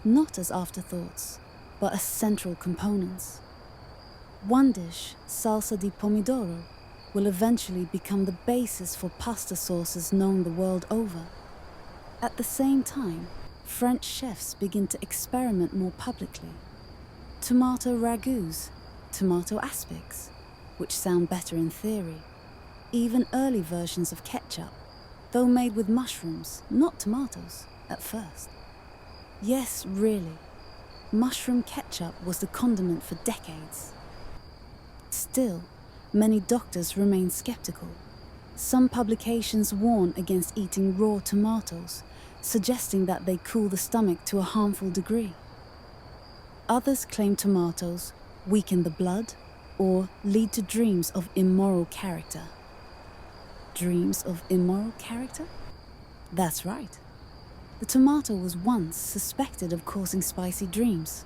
A: not as afterthoughts, but as central components. One dish, salsa di pomodoro, will eventually become the basis for pasta sauces known the world over. At the same time, French chefs begin to experiment more publicly. Tomato ragouts, tomato aspics, which sound better in theory, even early versions of ketchup, though made with mushrooms, not tomatoes, at first. Yes, really, mushroom ketchup was the condiment for decades. Still, many doctors remain skeptical. Some publications warn against eating raw tomatoes, suggesting that they cool the stomach to a harmful degree. Others claim tomatoes weaken the blood or lead to dreams of immoral character. Dreams of immoral character? That's right. The tomato was once suspected of causing spicy dreams.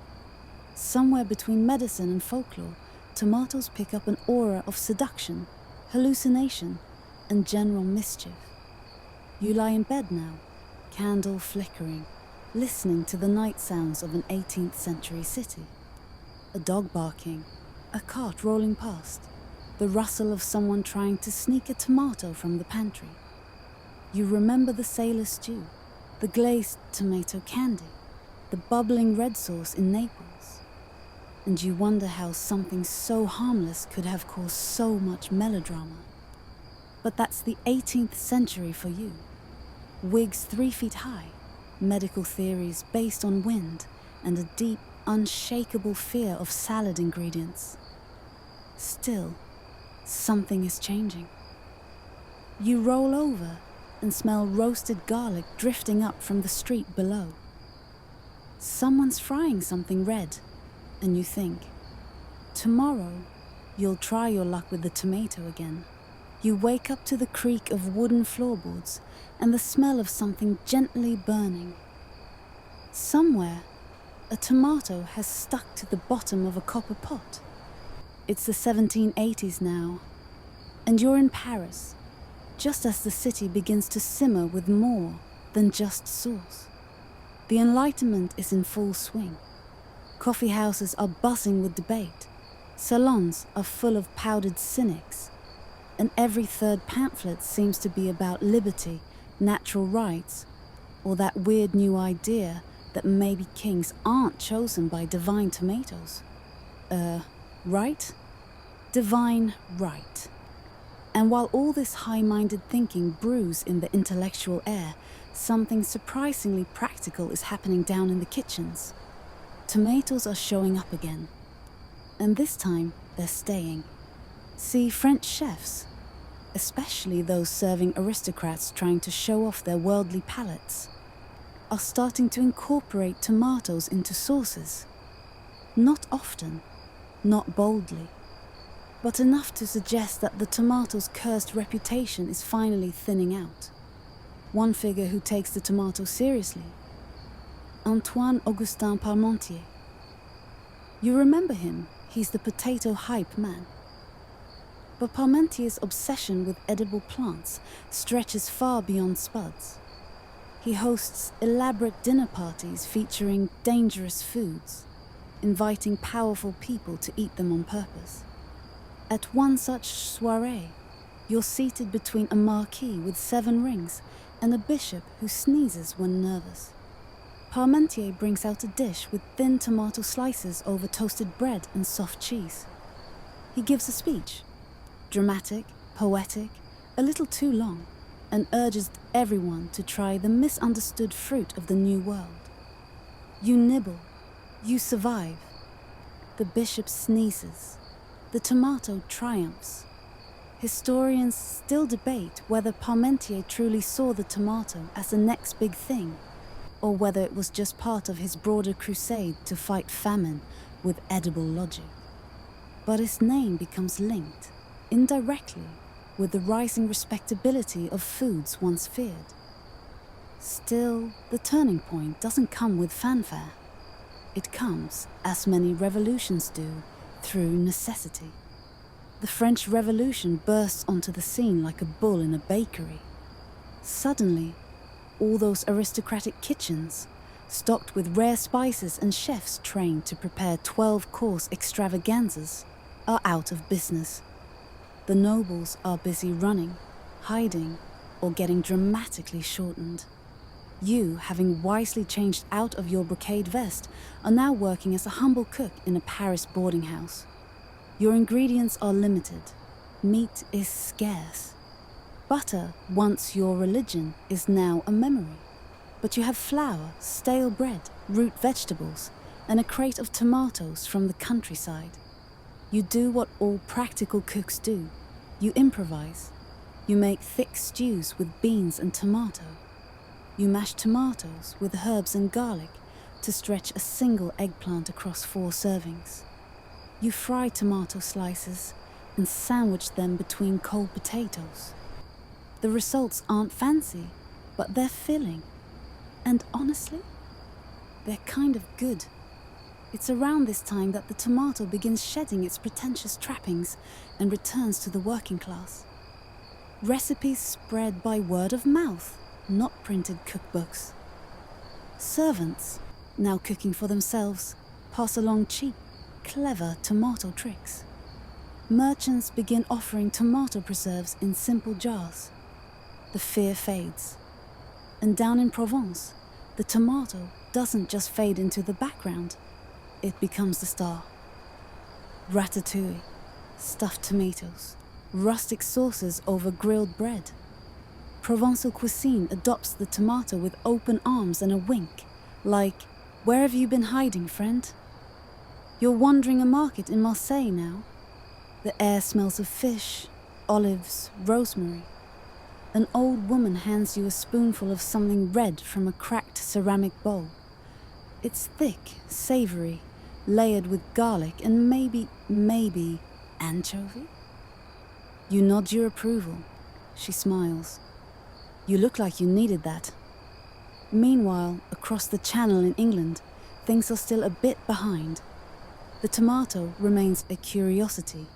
A: Somewhere between medicine and folklore, tomatoes pick up an aura of seduction, hallucination, and general mischief. You lie in bed now, candle flickering, listening to the night sounds of an 18th century city. A dog barking, a cart rolling past, the rustle of someone trying to sneak a tomato from the pantry. You remember the sailor stew, the glazed tomato candy, the bubbling red sauce in Naples. And you wonder how something so harmless could have caused so much melodrama. But that's the 18th century for you. Wigs 3 feet high, medical theories based on wind, and a deep, unshakable fear of salad ingredients. Still, something is changing. You roll over and smell roasted garlic drifting up from the street below. Someone's frying something red, and you think, tomorrow you'll try your luck with the tomato again. You wake up to the creak of wooden floorboards and the smell of something gently burning. Somewhere, a tomato has stuck to the bottom of a copper pot. It's the 1780s now, and you're in Paris, just as the city begins to simmer with more than just sauce. The Enlightenment is in full swing. Coffee houses are buzzing with debate. Salons are full of powdered cynics. And every third pamphlet seems to be about liberty, natural rights, or that weird new idea that maybe kings aren't chosen by divine tomatoes. Right? Divine right. And while all this high-minded thinking brews in the intellectual air, something surprisingly practical is happening down in the kitchens. Tomatoes are showing up again. And this time, they're staying. See, French chefs, especially those serving aristocrats trying to show off their worldly palates, are starting to incorporate tomatoes into sauces. Not often, not boldly, but enough to suggest that the tomato's cursed reputation is finally thinning out. One figure who takes the tomato seriously, Antoine-Augustin Parmentier. You remember him, he's the potato hype man. But Parmentier's obsession with edible plants stretches far beyond spuds. He hosts elaborate dinner parties featuring dangerous foods, inviting powerful people to eat them on purpose. At one such soirée, you're seated between a marquis with 7 rings and a bishop who sneezes when nervous. Parmentier brings out a dish with thin tomato slices over toasted bread and soft cheese. He gives a speech, dramatic, poetic, a little too long, and urges everyone to try the misunderstood fruit of the new world. You nibble, you survive. The bishop sneezes. The tomato triumphs. Historians still debate whether Parmentier truly saw the tomato as the next big thing, or whether it was just part of his broader crusade to fight famine with edible logic. But his name becomes linked, indirectly, with the rising respectability of foods once feared. Still, the turning point doesn't come with fanfare. It comes, as many revolutions do, through necessity. The French Revolution bursts onto the scene like a bull in a bakery. Suddenly, all those aristocratic kitchens, stocked with rare spices and chefs trained to prepare 12-course extravaganzas, are out of business. The nobles are busy running, hiding, or getting dramatically shortened. You, having wisely changed out of your brocade vest, are now working as a humble cook in a Paris boarding house. Your ingredients are limited. Meat is scarce. Butter, once your religion, is now a memory. But you have flour, stale bread, root vegetables, and a crate of tomatoes from the countryside. You do what all practical cooks do. You improvise. You make thick stews with beans and tomato. You mash tomatoes with herbs and garlic to stretch a single eggplant across 4 servings. You fry tomato slices and sandwich them between cold potatoes. The results aren't fancy, but they're filling. And honestly, they're kind of good. It's around this time that the tomato begins shedding its pretentious trappings and returns to the working class. Recipes spread by word of mouth, not printed cookbooks. Servants, now cooking for themselves, pass along cheap, clever tomato tricks. Merchants begin offering tomato preserves in simple jars. The fear fades. And down in Provence, the tomato doesn't just fade into the background, it becomes the star. Ratatouille, stuffed tomatoes, rustic sauces over grilled bread. Provençal cuisine adopts the tomato with open arms and a wink, like, "Where have you been hiding, friend?" You're wandering a market in Marseille now. The air smells of fish, olives, rosemary. An old woman hands you a spoonful of something red from a cracked ceramic bowl. It's thick, savory, layered with garlic and maybe anchovy? You nod your approval. She smiles. You look like you needed that. Meanwhile, across the channel in England, things are still a bit behind. The tomato remains a curiosity,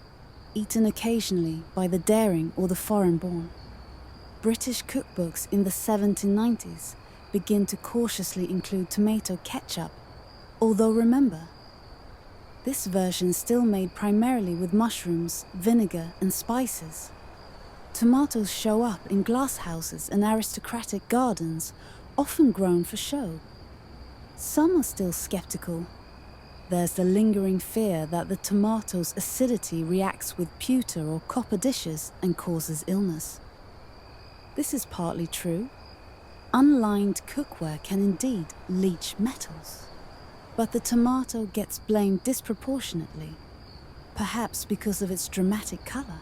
A: eaten occasionally by the daring or the foreign-born. British cookbooks in the 1790s begin to cautiously include tomato ketchup, although remember, this version still made primarily with mushrooms, vinegar, and spices. Tomatoes show up in glasshouses and aristocratic gardens, often grown for show. Some are still skeptical. There's the lingering fear that the tomato's acidity reacts with pewter or copper dishes and causes illness. This is partly true. Unlined cookware can indeed leach metals. But the tomato gets blamed disproportionately, perhaps because of its dramatic color.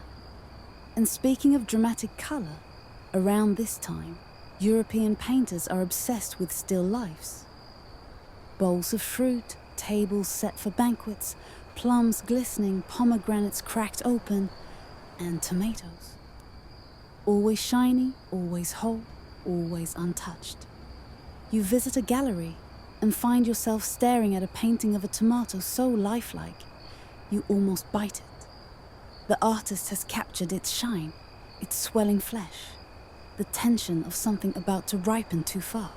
A: And speaking of dramatic color, around this time, European painters are obsessed with still lifes. Bowls of fruit, tables set for banquets, plums glistening, pomegranates cracked open, and tomatoes. Always shiny, always whole, always untouched. You visit a gallery and find yourself staring at a painting of a tomato so lifelike, you almost bite it. The artist has captured its shine, its swelling flesh, the tension of something about to ripen too far.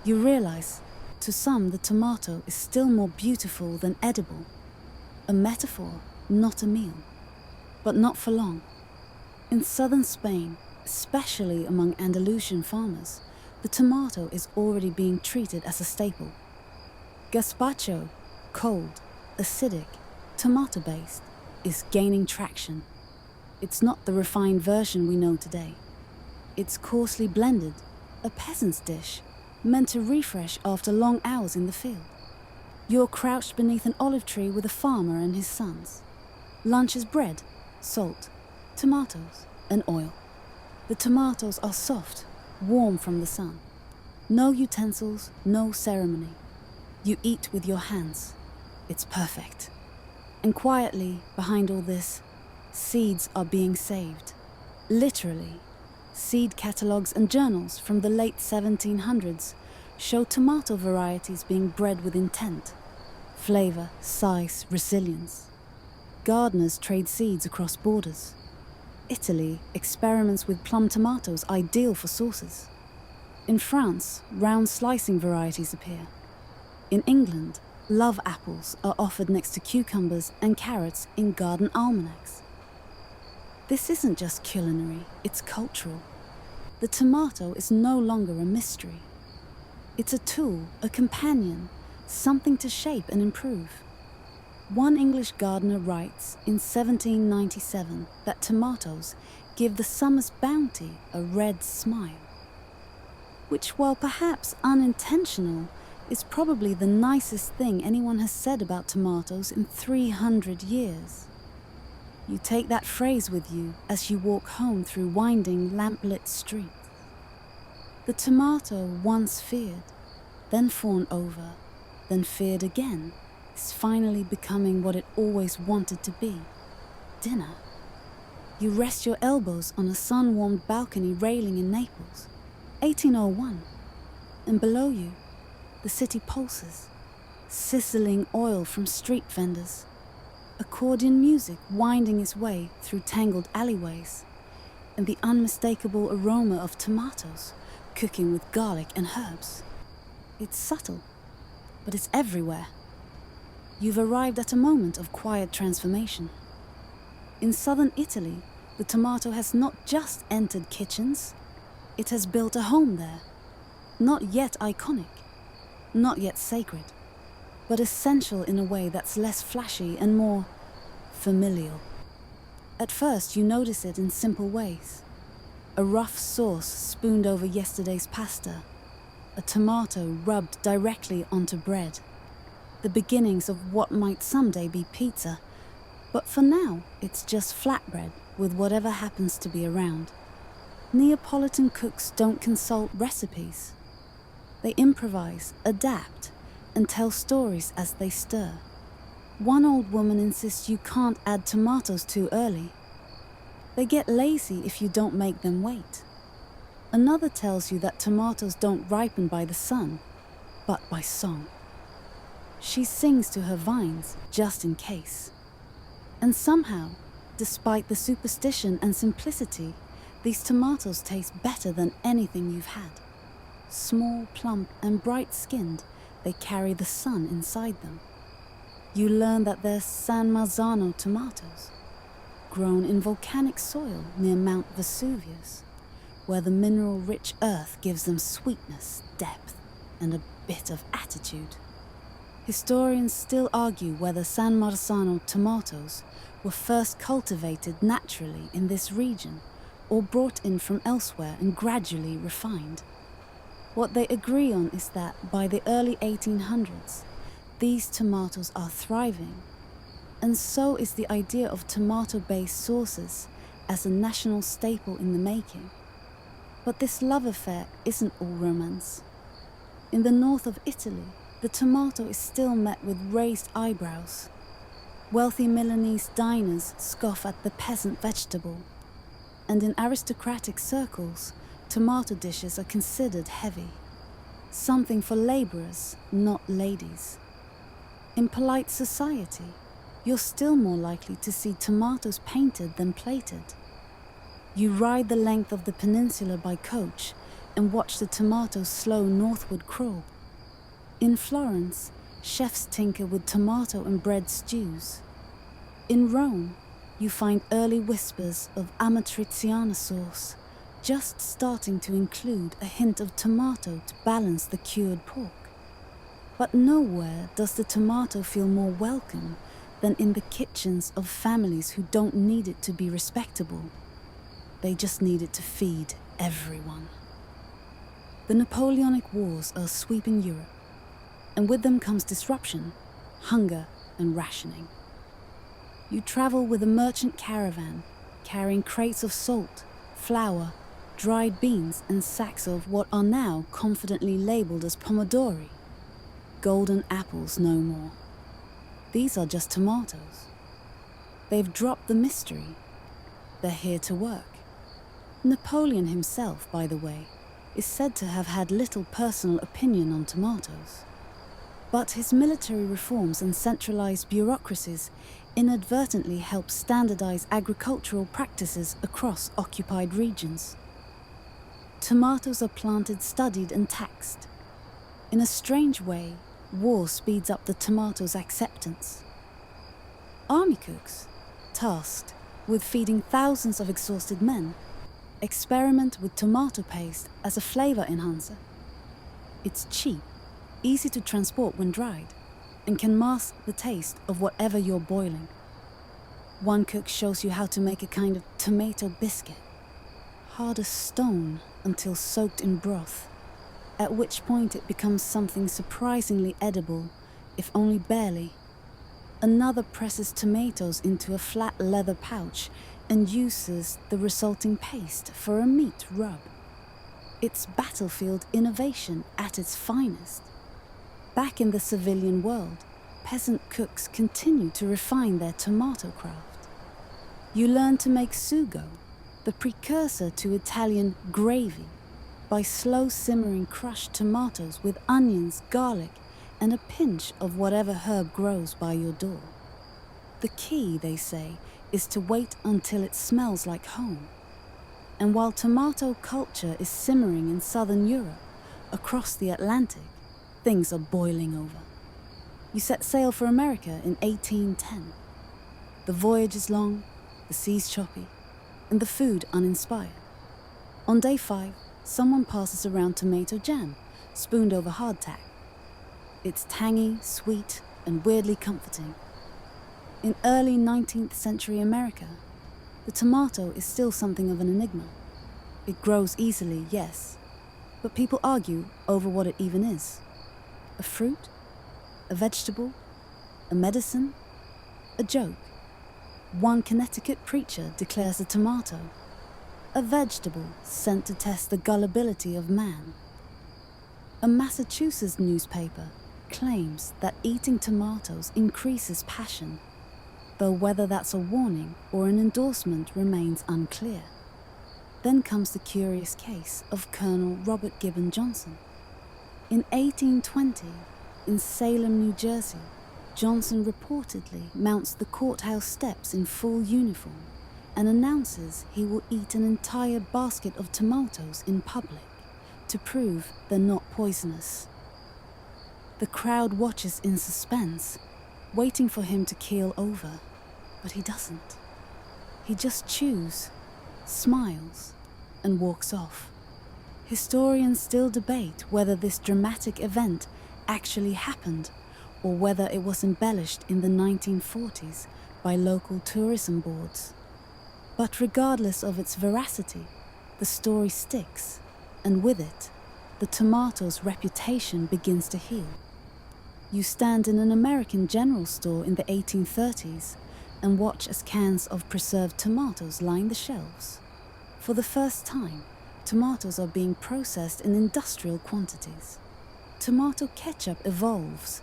A: You realize, to some, the tomato is still more beautiful than edible. A metaphor, not a meal. But not for long. In southern Spain, especially among Andalusian farmers, the tomato is already being treated as a staple. Gazpacho, cold, acidic, tomato-based, is gaining traction. It's not the refined version we know today. It's coarsely blended, a peasant's dish, meant to refresh after long hours in the field. You're crouched beneath an olive tree with a farmer and his sons. Lunch is bread, salt, tomatoes, and oil. The tomatoes are soft, warm from the sun. No utensils, no ceremony. You eat with your hands. It's perfect. And quietly, behind all this, seeds are being saved. Literally. Seed catalogues and journals from the late 1700s show tomato varieties being bred with intent. Flavor, size, resilience. Gardeners trade seeds across borders. Italy experiments with plum tomatoes ideal for sauces. In France, round slicing varieties appear. In England, love apples are offered next to cucumbers and carrots in garden almanacs. This isn't just culinary, it's cultural. The tomato is no longer a mystery. It's a tool, a companion, something to shape and improve. One English gardener writes in 1797 that tomatoes give the summer's bounty a red smile, which, while perhaps unintentional, is probably the nicest thing anyone has said about tomatoes in 300 years. You take that phrase with you as you walk home through winding, lamplit streets. The tomato, once feared, then fawned over, then feared again, is finally becoming what it always wanted to be: dinner. You rest your elbows on a sun-warmed balcony railing in Naples, 1801, and below you, the city pulses, sizzling oil from street vendors, accordion music winding its way through tangled alleyways, and the unmistakable aroma of tomatoes cooking with garlic and herbs. It's subtle, but it's everywhere. You've arrived at a moment of quiet transformation. In southern Italy, the tomato has not just entered kitchens, it has built a home there. Not yet iconic, not yet sacred, but essential in a way that's less flashy and more familial. At first, you notice it in simple ways. A rough sauce spooned over yesterday's pasta, a tomato rubbed directly onto bread. The beginnings of what might someday be pizza, but for now, it's just flatbread with whatever happens to be around. Neapolitan cooks don't consult recipes. They improvise, adapt, and tell stories as they stir. One old woman insists you can't add tomatoes too early. They get lazy if you don't make them wait. Another tells you that tomatoes don't ripen by the sun, but by song. She sings to her vines, just in case. And somehow, despite the superstition and simplicity, these tomatoes taste better than anything you've had. Small, plump, and bright-skinned, they carry the sun inside them. You learn that they're San Marzano tomatoes, grown in volcanic soil near Mount Vesuvius, where the mineral-rich earth gives them sweetness, depth, and a bit of attitude. Historians still argue whether San Marzano tomatoes were first cultivated naturally in this region or brought in from elsewhere and gradually refined. What they agree on is that by the early 1800s, these tomatoes are thriving, and so is the idea of tomato-based sauces as a national staple in the making. But this love affair isn't all romance. In the north of Italy, the tomato is still met with raised eyebrows. Wealthy Milanese diners scoff at the peasant vegetable, and in aristocratic circles, tomato dishes are considered heavy, something for laborers, not ladies. In polite society, you're still more likely to see tomatoes painted than plated. You ride the length of the peninsula by coach and watch the tomatoes slow northward crawl. In Florence, chefs tinker with tomato and bread stews. In Rome, you find early whispers of amatriciana sauce, just starting to include a hint of tomato to balance the cured pork. But nowhere does the tomato feel more welcome than in the kitchens of families who don't need it to be respectable. They just need it to feed everyone. The Napoleonic Wars are sweeping Europe, and with them comes disruption, hunger, and rationing. You travel with a merchant caravan, carrying crates of salt, flour, dried beans and sacks of what are now confidently labeled as pomodori. Golden apples no more. These are just tomatoes. They've dropped the mystery. They're here to work. Napoleon himself, by the way, is said to have had little personal opinion on tomatoes. But his military reforms and centralized bureaucracies inadvertently helped standardize agricultural practices across occupied regions. Tomatoes are planted, studied, and taxed. In a strange way, war speeds up the tomato's acceptance. Army cooks, tasked with feeding thousands of exhausted men, experiment with tomato paste as a flavor enhancer. It's cheap, easy to transport when dried, and can mask the taste of whatever you're boiling. One cook shows you how to make a kind of tomato biscuit, hard as stone until soaked in broth, at which point it becomes something surprisingly edible, if only barely. Another presses tomatoes into a flat leather pouch and uses the resulting paste for a meat rub. It's battlefield innovation at its finest. Back in the civilian world, peasant cooks continue to refine their tomato craft. You learn to make sugo, the precursor to Italian gravy, by slow simmering crushed tomatoes with onions, garlic, and a pinch of whatever herb grows by your door. The key, they say, is to wait until it smells like home. And while tomato culture is simmering in southern Europe, across the Atlantic, things are boiling over. You set sail for America in 1810. The voyage is long, the seas choppy, and the food uninspired. On day 5, someone passes around tomato jam, spooned over hardtack. It's tangy, sweet, and weirdly comforting. In early 19th century America, the tomato is still something of an enigma. It grows easily, yes, but people argue over what it even is. A fruit? A vegetable? A medicine? A joke? One Connecticut preacher declares a tomato a vegetable sent to test the gullibility of man. A Massachusetts newspaper claims that eating tomatoes increases passion, though whether that's a warning or an endorsement remains unclear. Then comes the curious case of Colonel Robert Gibbon Johnson. In 1820, in Salem, New Jersey, Johnson reportedly mounts the courthouse steps in full uniform and announces he will eat an entire basket of tomatoes in public to prove they're not poisonous. The crowd watches in suspense, waiting for him to keel over, but he doesn't. He just chews, smiles, and walks off. Historians still debate whether this dramatic event actually happened or whether it was embellished in the 1940s by local tourism boards. But regardless of its veracity, the story sticks, and with it, the tomato's reputation begins to heal. You stand in an American general store in the 1830s and watch as cans of preserved tomatoes line the shelves. For the first time, tomatoes are being processed in industrial quantities. Tomato ketchup evolves,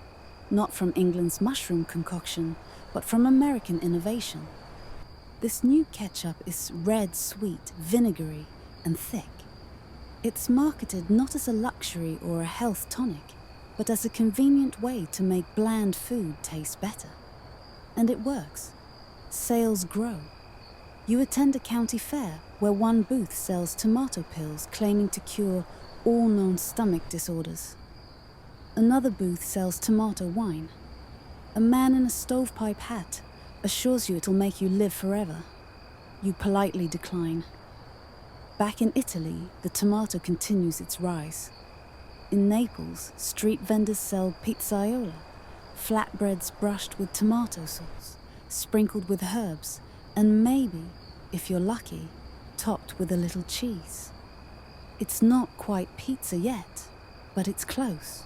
A: not from England's mushroom concoction, but from American innovation. This new ketchup is red, sweet, vinegary, and thick. It's marketed not as a luxury or a health tonic, but as a convenient way to make bland food taste better. And it works. Sales grow. You attend a county fair where one booth sells tomato pills claiming to cure all known stomach disorders. Another booth sells tomato wine. A man in a stovepipe hat assures you it'll make you live forever. You politely decline. Back in Italy, the tomato continues its rise. In Naples, street vendors sell pizzaiola, flatbreads brushed with tomato sauce, sprinkled with herbs, and maybe, if you're lucky, topped with a little cheese. It's not quite pizza yet, but it's close.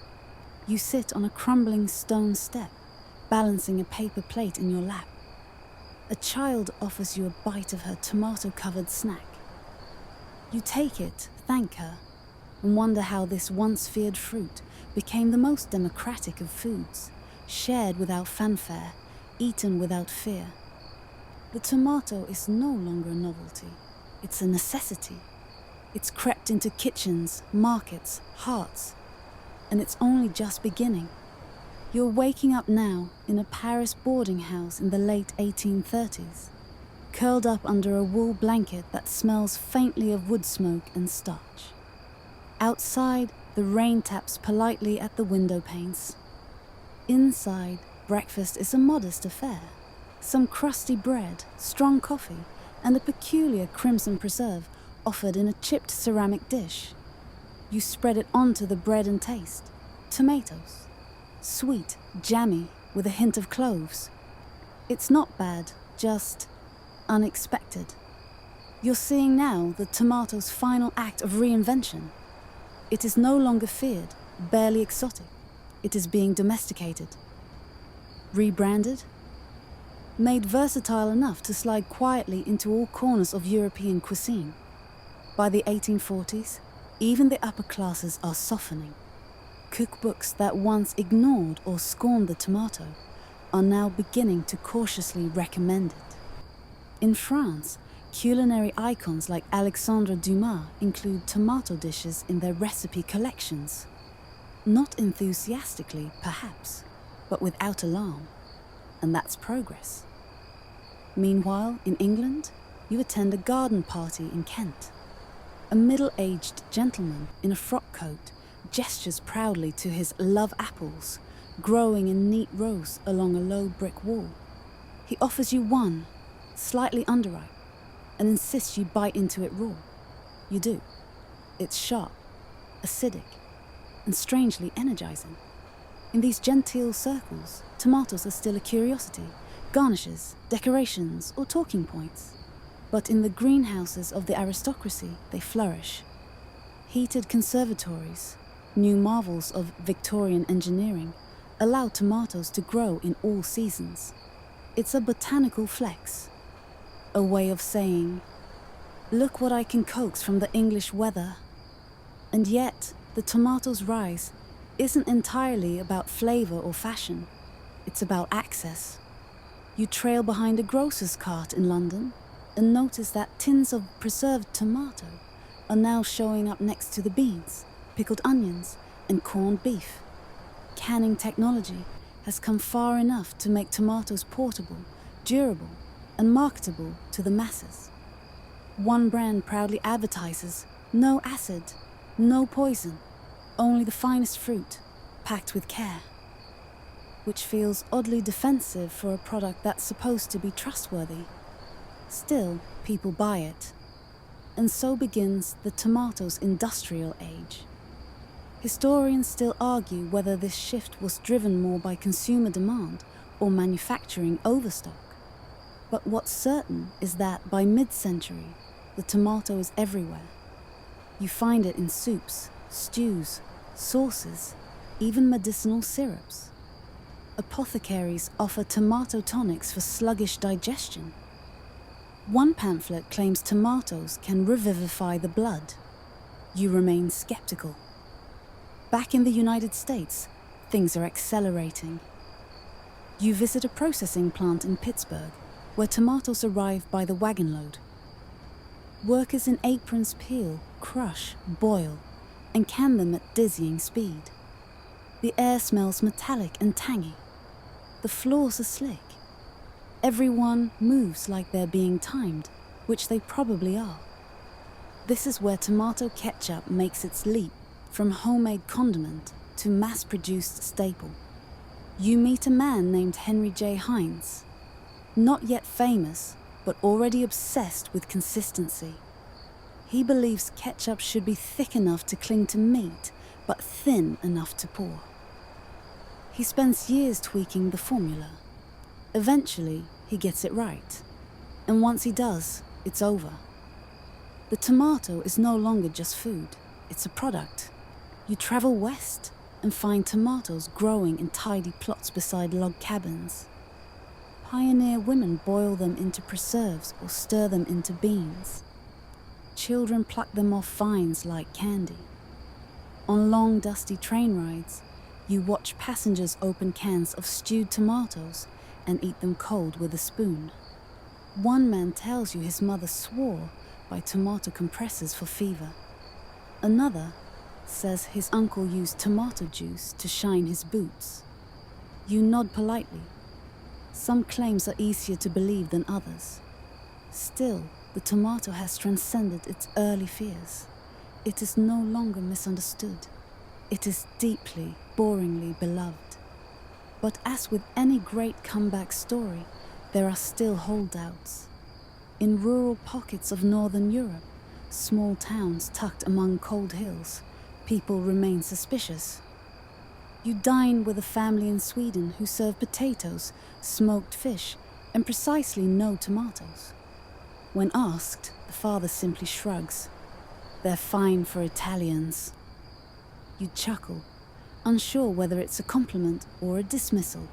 A: You sit on a crumbling stone step, balancing a paper plate in your lap. A child offers you a bite of her tomato-covered snack. You take it, thank her, and wonder how this once feared fruit became the most democratic of foods, shared without fanfare, eaten without fear. The tomato is no longer a novelty, it's a necessity. It's crept into kitchens, markets, hearts, and it's only just beginning. You're waking up now in a Paris boarding house in the late 1830s, curled up under a wool blanket that smells faintly of wood smoke and starch. Outside, the rain taps politely at the window panes. Inside, breakfast is a modest affair. Some crusty bread, strong coffee, and a peculiar crimson preserve offered in a chipped ceramic dish. You spread it onto the bread and taste. Tomatoes. Sweet, jammy, with a hint of cloves. It's not bad, just unexpected. You're seeing now the tomato's final act of reinvention. It is no longer feared, barely exotic. It is being domesticated. Rebranded? Made versatile enough to slide quietly into all corners of European cuisine. By the 1840s, even the upper classes are softening. Cookbooks that once ignored or scorned the tomato are now beginning to cautiously recommend it. In France, culinary icons like Alexandre Dumas include tomato dishes in their recipe collections. Not enthusiastically, perhaps, but without alarm. And that's progress. Meanwhile, in England, you attend a garden party in Kent. A middle-aged gentleman in a frock coat gestures proudly to his love apples, growing in neat rows along a low brick wall. He offers you one, slightly underripe, and insists you bite into it raw. You do. It's sharp, acidic, and strangely energizing. In these genteel circles, tomatoes are still a curiosity, garnishes, decorations, or talking points. But in the greenhouses of the aristocracy, they flourish. Heated conservatories, new marvels of Victorian engineering, allow tomatoes to grow in all seasons. It's a botanical flex, a way of saying, look what I can coax from the English weather. And yet, the tomato's rise isn't entirely about flavor or fashion. It's about access. You trail behind a grocer's cart in London and notice that tins of preserved tomato are now showing up next to the beans, pickled onions, and corned beef. Canning technology has come far enough to make tomatoes portable, durable, and marketable to the masses. One brand proudly advertises, no acid, no poison, only the finest fruit, packed with care. Which feels oddly defensive for a product that's supposed to be trustworthy. Still, people buy it. And so begins the tomato's industrial age. Historians still argue whether this shift was driven more by consumer demand or manufacturing overstock. But what's certain is that by mid-century, the tomato is everywhere. You find it in soups, stews, sauces, even medicinal syrups. Apothecaries offer tomato tonics for sluggish digestion. One pamphlet claims tomatoes can revivify the blood. You remain skeptical. Back in the United States, things are accelerating. You visit a processing plant in Pittsburgh, where tomatoes arrive by the wagon load. Workers in aprons peel, crush, boil, and can them at dizzying speed. The air smells metallic and tangy. The floors are slick. Everyone moves like they're being timed, which they probably are. This is where tomato ketchup makes its leap from homemade condiment to mass-produced staple. You meet a man named Henry J. Heinz, not yet famous, but already obsessed with consistency. He believes ketchup should be thick enough to cling to meat, but thin enough to pour. He spends years tweaking the formula. Eventually, he gets it right. And once he does, it's over. The tomato is no longer just food, it's a product. You travel west and find tomatoes growing in tidy plots beside log cabins. Pioneer women boil them into preserves or stir them into beans. children pluck them off vines like candy. On long, dusty train rides, you watch passengers open cans of stewed tomatoes and eat them cold with a spoon. One man tells you his mother swore by tomato compressors for fever. Another says his uncle used tomato juice to shine his boots. You nod politely. Some claims are easier to believe than others. Still, the tomato has transcended its early fears. It is no longer misunderstood. It is deeply, boringly beloved. But as with any great comeback story, there are still holdouts. In rural pockets of northern Europe, small towns tucked among cold hills, people remain suspicious. You dine with a family in Sweden who serve potatoes, smoked fish, and precisely no tomatoes. When asked, the father simply shrugs. They're fine for Italians. You chuckle, unsure whether it's a compliment or a dismissal.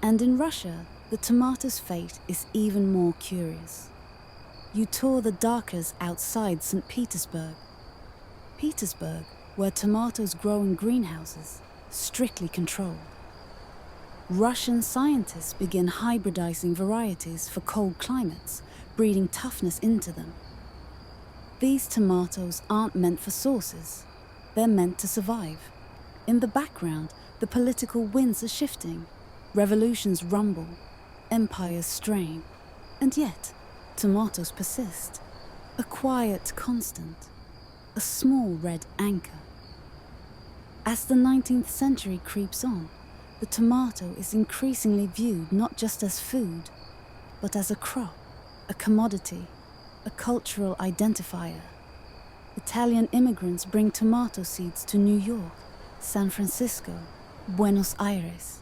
A: And in Russia, the tomato's fate is even more curious. You tour the darkers outside St. Petersburg. Petersburg, where tomatoes grow in greenhouses, strictly controlled. Russian scientists begin hybridizing varieties for cold climates, breeding toughness into them. These tomatoes aren't meant for sauces. They're meant to survive. In the background, the political winds are shifting. Revolutions rumble. Empires strain. And yet, tomatoes persist. A quiet constant. A small red anchor. As the 19th century creeps on, the tomato is increasingly viewed not just as food, but as a crop, a commodity, a cultural identifier. Italian immigrants bring tomato seeds to New York, San Francisco, Buenos Aires.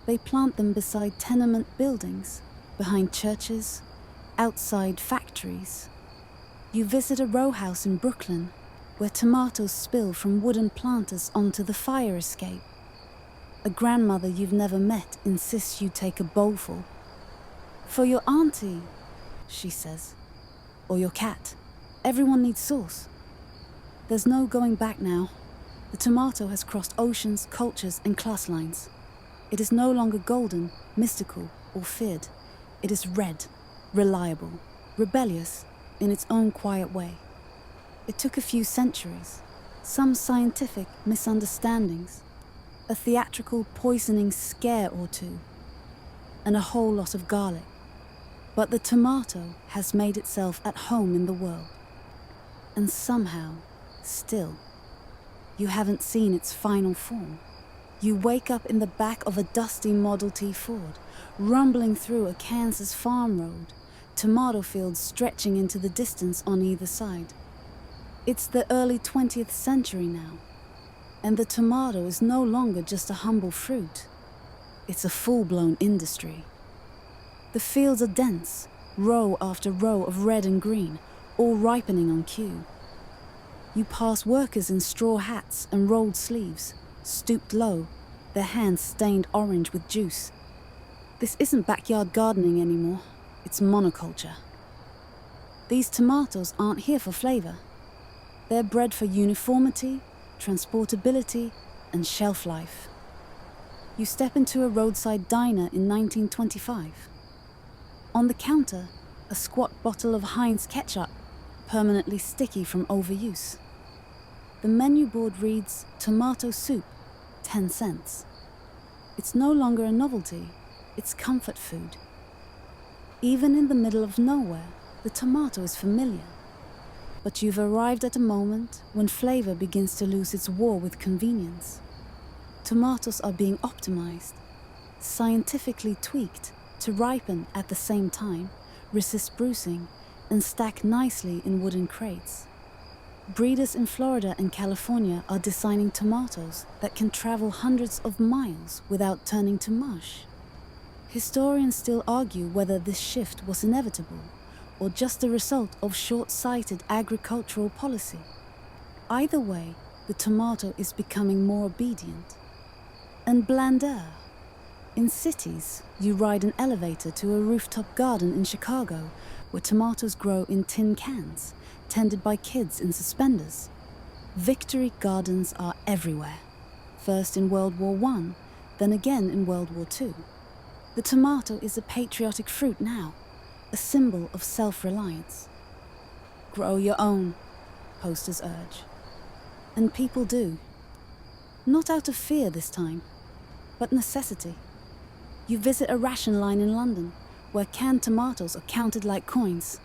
A: They plant them beside tenement buildings, behind churches, outside factories. You visit a row house in Brooklyn, where tomatoes spill from wooden planters onto the fire escape. A grandmother you've never met insists you take a bowlful. For your auntie, she says, or your cat. Everyone needs sauce. There's no going back now. The tomato has crossed oceans, cultures, and class lines. It is no longer golden, mystical, or feared. It is red, reliable, rebellious, in its own quiet way. It took a few centuries, some scientific misunderstandings, a theatrical poisoning scare or two, and a whole lot of garlic. But the tomato has made itself at home in the world. And somehow, still, you haven't seen its final form. You wake up in the back of a dusty Model T Ford, rumbling through a Kansas farm road, tomato fields stretching into the distance on either side. It's the early 20th century now, and the tomato is no longer just a humble fruit. It's a full-blown industry. The fields are dense, row after row of red and green, all ripening on cue. You pass workers in straw hats and rolled sleeves, stooped low, their hands stained orange with juice. This isn't backyard gardening anymore, it's monoculture. These tomatoes aren't here for flavor. They're bred for uniformity, transportability, and shelf life. You step into a roadside diner in 1925. On the counter, a squat bottle of Heinz ketchup, permanently sticky from overuse. The menu board reads, tomato soup, 10 cents. It's no longer a novelty, it's comfort food. Even in the middle of nowhere, the tomato is familiar. But you've arrived at a moment when flavor begins to lose its war with convenience. Tomatoes are being optimized, scientifically tweaked to ripen at the same time, resist bruising, and stack nicely in wooden crates. Breeders in Florida and California are designing tomatoes that can travel hundreds of miles without turning to mush. Historians still argue whether this shift was inevitable or just the result of short-sighted agricultural policy. Either way, the tomato is becoming more obedient. And blander. In cities, you ride an elevator to a rooftop garden in Chicago where tomatoes grow in tin cans, tended by kids in suspenders. Victory gardens are everywhere. First in World War I, then again in World War II. The tomato is a patriotic fruit now, a symbol of self-reliance. Grow your own, posters urge. And people do. Not out of fear this time, but necessity. You visit a ration line in London, where canned tomatoes are counted like coins.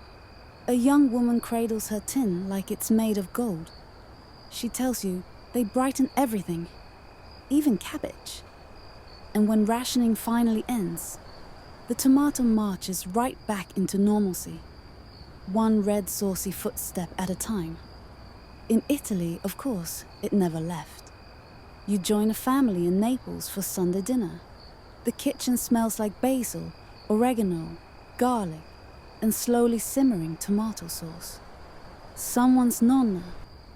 A: A young woman cradles her tin like it's made of gold. She tells you they brighten everything, even cabbage. And when rationing finally ends, the tomato marches right back into normalcy, one red saucy footstep at a time. In Italy, of course, it never left. You join a family in Naples for Sunday dinner. The kitchen smells like basil, oregano, garlic, and slowly simmering tomato sauce. Someone's nonna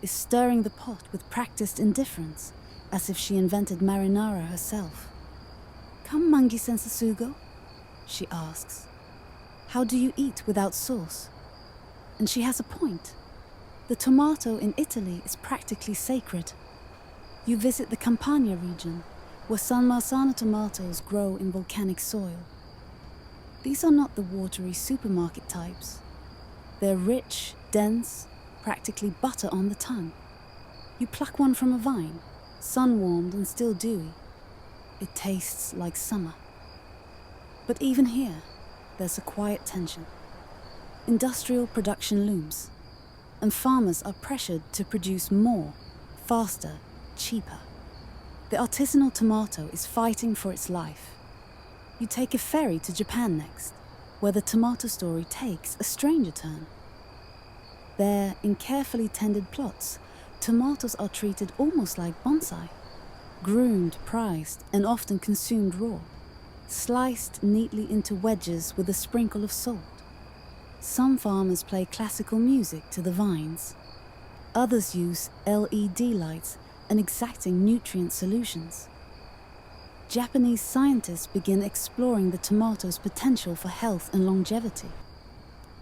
A: is stirring the pot with practiced indifference, as if she invented marinara herself. "Come mangi senza sugo?" she asks. "How do you eat without sauce?" And she has a point. The tomato in Italy is practically sacred. You visit the Campania region, where San Marzano tomatoes grow in volcanic soil. These are not the watery supermarket types. They're rich, dense, practically butter on the tongue. You pluck one from a vine, sun-warmed and still dewy. It tastes like summer. But even here, there's a quiet tension. Industrial production looms, and farmers are pressured to produce more, faster, cheaper. The artisanal tomato is fighting for its life. You take a ferry to Japan next, where the tomato story takes a stranger turn. There, in carefully tended plots, tomatoes are treated almost like bonsai. Groomed, prized, and often consumed raw. Sliced neatly into wedges with a sprinkle of salt. Some farmers play classical music to the vines. Others use LED lights and exacting nutrient solutions. Japanese scientists begin exploring the tomato's potential for health and longevity.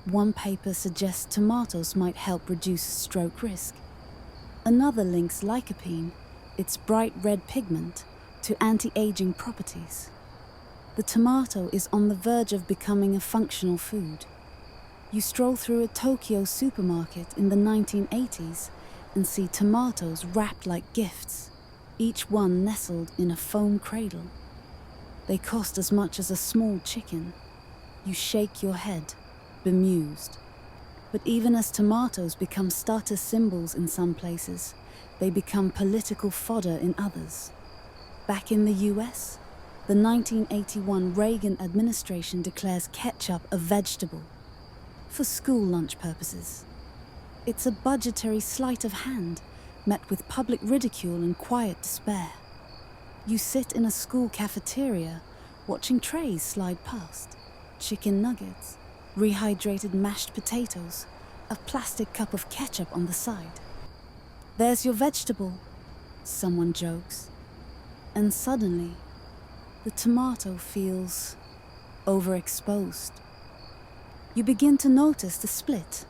A: One paper suggests tomatoes might help reduce stroke risk. Another links lycopene, its bright red pigment, to anti-aging properties. The tomato is on the verge of becoming a functional food. You stroll through a Tokyo supermarket in the 1980s and see tomatoes wrapped like gifts, each one nestled in a foam cradle. They cost as much as a small chicken. You shake your head, bemused. But even as tomatoes become status symbols in some places, they become political fodder in others. Back in the US, the 1981 Reagan administration declares ketchup a vegetable for school lunch purposes. It's a budgetary sleight of hand, met with public ridicule and quiet despair. You sit in a school cafeteria, watching trays slide past. Chicken nuggets, rehydrated mashed potatoes, a plastic cup of ketchup on the side. "There's your vegetable," someone jokes. And suddenly, the tomato feels overexposed. You begin to notice the split.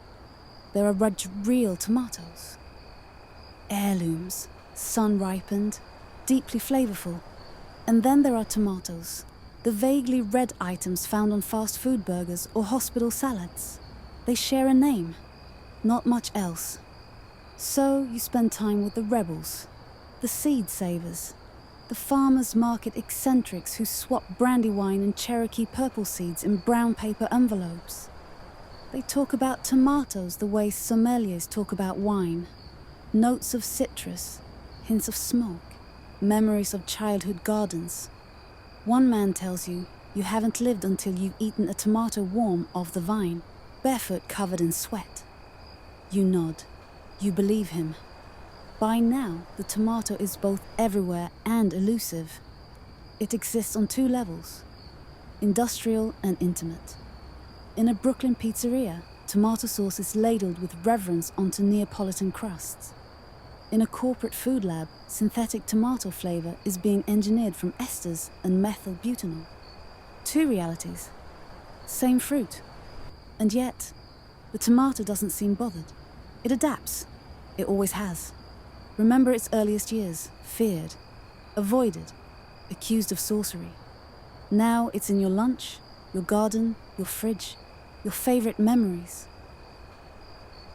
A: There are real tomatoes. Heirlooms, sun-ripened, deeply flavorful. And then there are tomatoes, the vaguely red items found on fast food burgers or hospital salads. They share a name, not much else. So you spend time with the rebels, the seed savers, the farmers market eccentrics who swap Brandywine and Cherokee purple seeds in brown paper envelopes. They talk about tomatoes the way sommeliers talk about wine. Notes of citrus, hints of smoke, memories of childhood gardens. One man tells you you haven't lived until you've eaten a tomato warm off the vine, barefoot covered in sweat. You nod. You believe him. By now, the tomato is both everywhere and elusive. It exists on two levels, industrial and intimate. In a Brooklyn pizzeria, tomato sauce is ladled with reverence onto Neapolitan crusts. In a corporate food lab, synthetic tomato flavor is being engineered from esters and methyl butanol. Two realities. Same fruit. And yet, the tomato doesn't seem bothered. It adapts. It always has. Remember its earliest years, feared, avoided, accused of sorcery. Now it's in your lunch, your garden, your fridge, your favorite memories.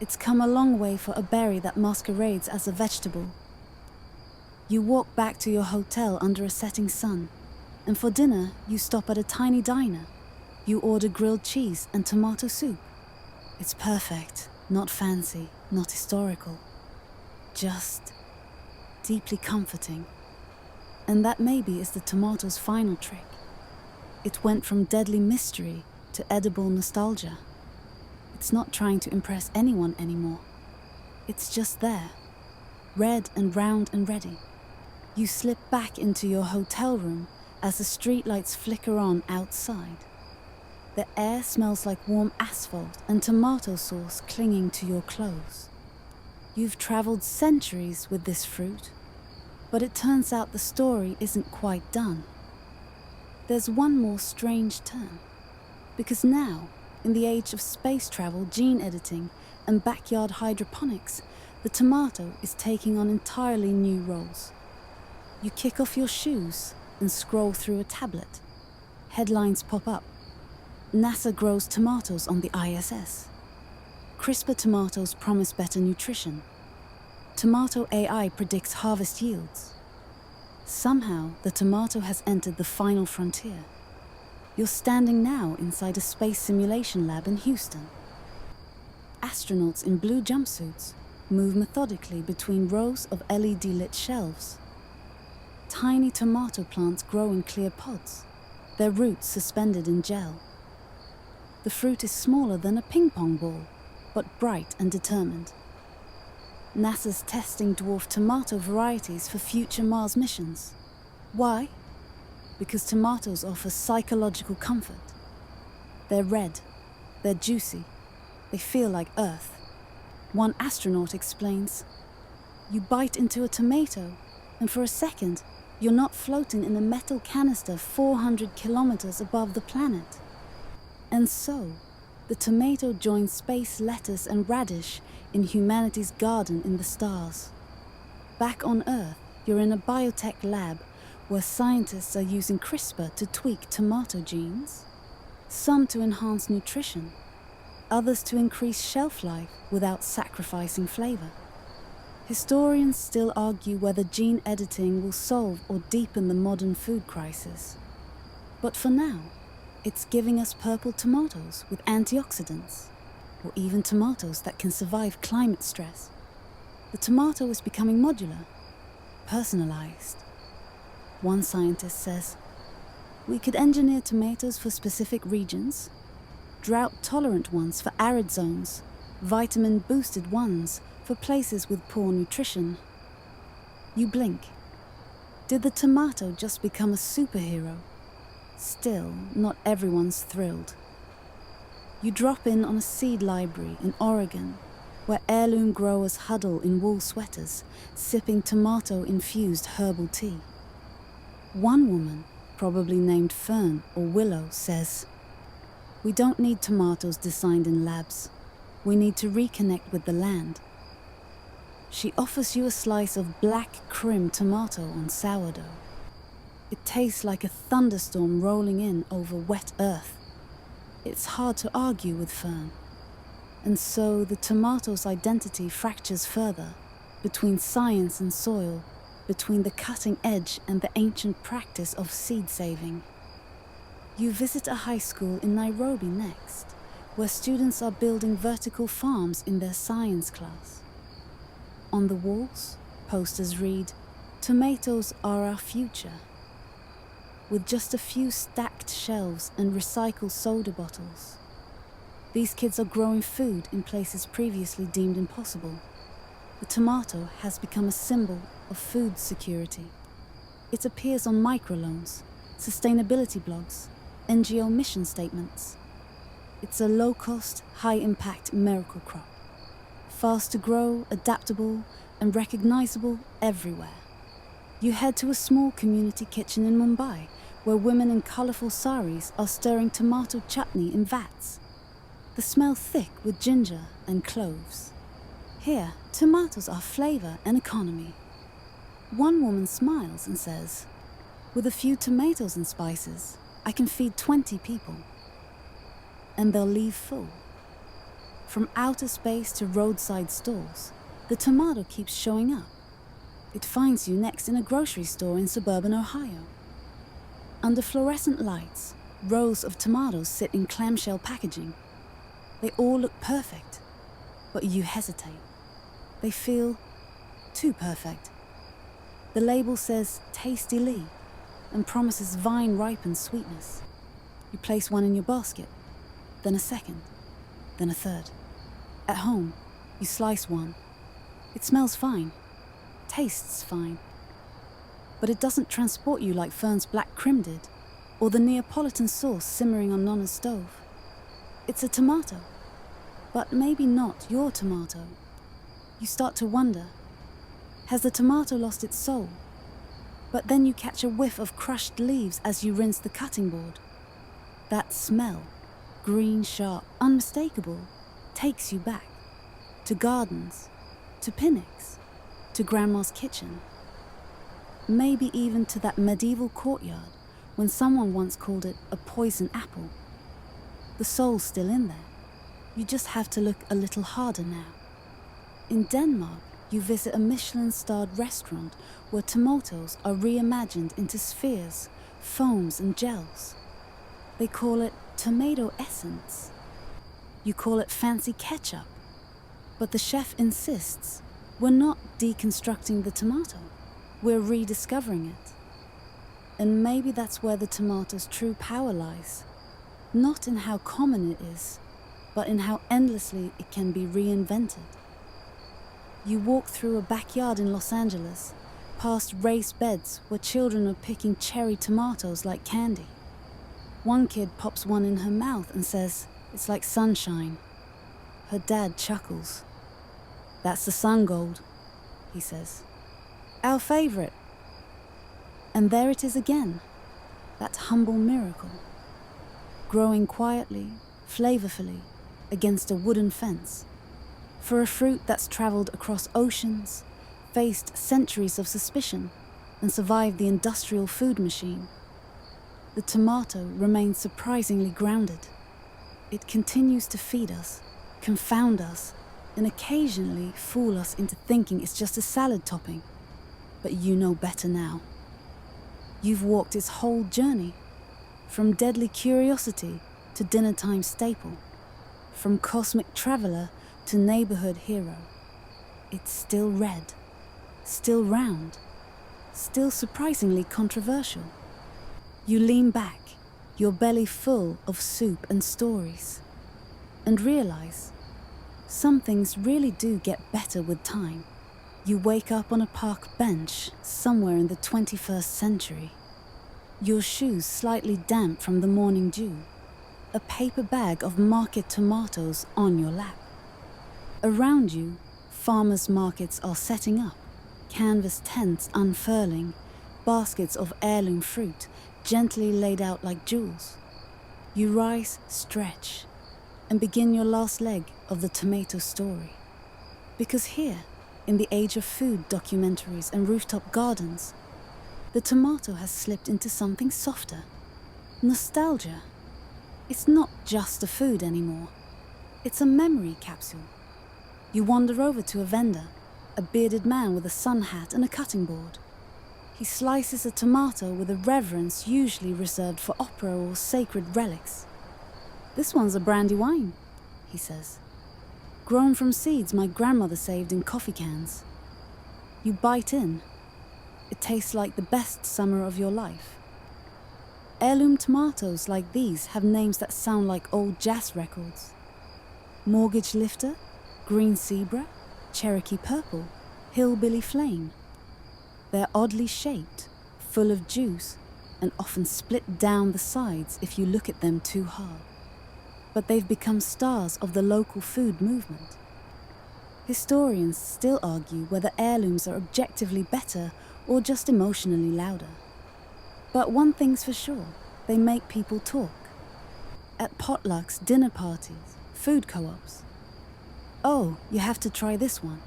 A: It's come a long way for a berry that masquerades as a vegetable. You walk back to your hotel under a setting sun, and for dinner you stop at a tiny diner. You order grilled cheese and tomato soup. It's perfect, not fancy, not historical. Just deeply comforting. And that maybe is the tomato's final trick. It went from deadly mystery to edible nostalgia. It's not trying to impress anyone anymore. It's just there, red and round and ready. You slip back into your hotel room as the streetlights flicker on outside. The air smells like warm asphalt and tomato sauce clinging to your clothes. You've traveled centuries with this fruit, but it turns out the story isn't quite done. There's one more strange turn, because now, in the age of space travel, gene editing, and backyard hydroponics, the tomato is taking on entirely new roles. You kick off your shoes and scroll through a tablet. Headlines pop up. NASA grows tomatoes on the ISS. CRISPR tomatoes promise better nutrition. Tomato AI predicts harvest yields. Somehow, the tomato has entered the final frontier. You're standing now inside a space simulation lab in Houston. Astronauts in blue jumpsuits move methodically between rows of LED-lit shelves. Tiny tomato plants grow in clear pods, their roots suspended in gel. The fruit is smaller than a ping-pong ball, but bright and determined. NASA's testing dwarf tomato varieties for future Mars missions. Why? Because tomatoes offer psychological comfort. They're red, they're juicy, they feel like Earth. One astronaut explains, "You bite into a tomato, and for a second, you're not floating in a metal canister 400 kilometers above the planet." And so, the tomato joins space lettuce and radish in humanity's garden in the stars. Back on Earth, you're in a biotech lab where scientists are using CRISPR to tweak tomato genes, some to enhance nutrition, others to increase shelf life without sacrificing flavor. Historians still argue whether gene editing will solve or deepen the modern food crisis. But for now, it's giving us purple tomatoes with antioxidants, or even tomatoes that can survive climate stress. The tomato is becoming modular, personalized. One scientist says, "We could engineer tomatoes for specific regions, drought-tolerant ones for arid zones, vitamin-boosted ones for places with poor nutrition." You blink. Did the tomato just become a superhero? Still, not everyone's thrilled. You drop in on a seed library in Oregon, where heirloom growers huddle in wool sweaters, sipping tomato-infused herbal tea. One woman, probably named Fern or Willow, says, "We don't need tomatoes designed in labs. We need to reconnect with the land." She offers you a slice of black crim tomato on sourdough. It tastes like a thunderstorm rolling in over wet earth. It's hard to argue with Fern. And so the tomato's identity fractures further, between science and soil, between the cutting edge and the ancient practice of seed saving. You visit a high school in Nairobi next, where students are building vertical farms in their science class. On the walls, posters read, "Tomatoes are our future." With just a few stacked shelves and recycled soda bottles. These kids are growing food in places previously deemed impossible. The tomato has become a symbol of food security. It appears on microloans, sustainability blogs, NGO mission statements. It's a low-cost, high-impact miracle crop. Fast to grow, adaptable, and recognizable everywhere. You head to a small community kitchen in Mumbai, where women in colorful saris are stirring tomato chutney in vats. The smell thick with ginger and cloves. Here, tomatoes are flavor and economy. One woman smiles and says, "With a few tomatoes and spices, I can feed 20 people." And they'll leave full. From outer space to roadside stalls, the tomato keeps showing up. It finds you next in a grocery store in suburban Ohio. Under fluorescent lights, rows of tomatoes sit in clamshell packaging. They all look perfect, but you hesitate. They feel too perfect. The label says "Tasty Lee" and promises vine-ripened sweetness. You place one in your basket, then a second, then a third. At home, you slice one. It smells fine, tastes fine, but it doesn't transport you like Fern's black crim did, or the Neapolitan sauce simmering on Nonna's stove. It's a tomato, but maybe not your tomato. You start to wonder, has the tomato lost its soul? But then you catch a whiff of crushed leaves as you rinse the cutting board. That smell, green, sharp, unmistakable, takes you back to gardens, to picnics, to Grandma's kitchen. Maybe even to that medieval courtyard when someone once called it a poison apple. The soul's still in there. You just have to look a little harder now. In Denmark, you visit a Michelin-starred restaurant where tomatoes are reimagined into spheres, foams and gels. They call it tomato essence. You call it fancy ketchup. But the chef insists, we're not deconstructing the tomato, we're rediscovering it. And maybe that's where the tomato's true power lies. Not in how common it is, but in how endlessly it can be reinvented. You walk through a backyard in Los Angeles, past raised beds where children are picking cherry tomatoes like candy. One kid pops one in her mouth and says, "It's like sunshine." Her dad chuckles. "That's the sun gold," he says. "Our favorite." And there it is again, that humble miracle, growing quietly, flavorfully, against a wooden fence. For a fruit that's traveled across oceans, faced centuries of suspicion, and survived the industrial food machine, the tomato remains surprisingly grounded. It continues to feed us, confound us, and occasionally fool us into thinking it's just a salad topping. But you know better now. You've walked its whole journey, from deadly curiosity to dinner-time staple, from cosmic traveler to neighborhood hero. It's still red, still round, still surprisingly controversial. You lean back, your belly full of soup and stories, and realize some things really do get better with time. You wake up on a park bench somewhere in the 21st century. Your shoes slightly damp from the morning dew. A paper bag of market tomatoes on your lap. Around you, farmers' markets are setting up, canvas tents unfurling, baskets of heirloom fruit gently laid out like jewels. You rise, stretch, and begin your last leg of the tomato story. Because here, in the age of food documentaries and rooftop gardens, the tomato has slipped into something softer. Nostalgia. It's not just a food anymore. It's a memory capsule. You wander over to a vendor, a bearded man with a sun hat and a cutting board. He slices a tomato with a reverence usually reserved for opera or sacred relics. "This one's a brandy wine," he says. "Grown from seeds my grandmother saved in coffee cans." You bite in. It tastes like the best summer of your life. Heirloom tomatoes like these have names that sound like old jazz records. Mortgage Lifter, Green Zebra, Cherokee Purple, Hillbilly Flame. They're oddly shaped, full of juice, and often split down the sides if you look at them too hard. But they've become stars of the local food movement. Historians still argue whether heirlooms are objectively better or just emotionally louder. But one thing's for sure, they make people talk. At potlucks, dinner parties, food co-ops. "Oh, you have to try this one.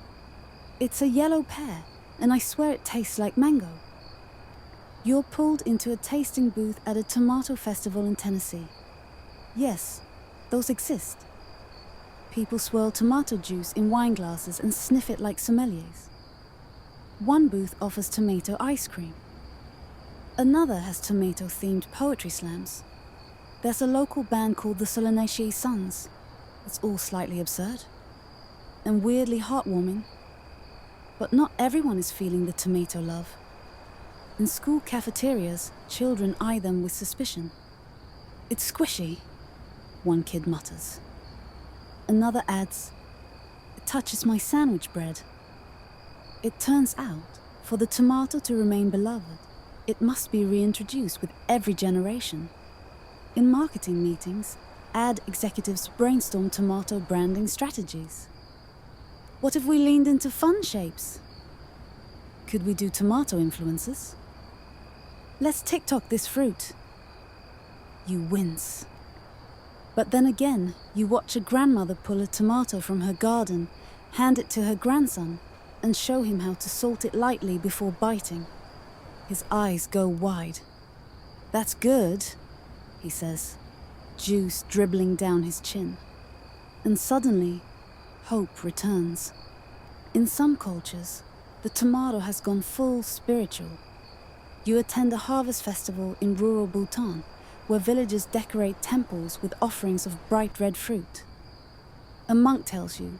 A: It's a yellow pear, and I swear it tastes like mango." You're pulled into a tasting booth at a tomato festival in Tennessee. Yes, those exist. People swirl tomato juice in wine glasses and sniff it like sommeliers. One booth offers tomato ice cream. Another has tomato-themed poetry slams. There's a local band called the Culinary Sons. It's all slightly absurd and weirdly heartwarming. But not everyone is feeling the tomato love. In school cafeterias, children eye them with suspicion. "It's squishy," one kid mutters. Another adds, "It touches my sandwich bread." It turns out, for the tomato to remain beloved, it must be reintroduced with every generation. In marketing meetings, ad executives brainstorm tomato branding strategies. What if we leaned into fun shapes? Could we do tomato influencers? Let's TikTok this fruit. You wince. But then again, you watch a grandmother pull a tomato from her garden, hand it to her grandson, and show him how to salt it lightly before biting. His eyes go wide. "That's good," he says, juice dribbling down his chin. And suddenly, hope returns. In some cultures, the tomato has gone full spiritual. You attend a harvest festival in rural Bhutan, where villagers decorate temples with offerings of bright red fruit. A monk tells you,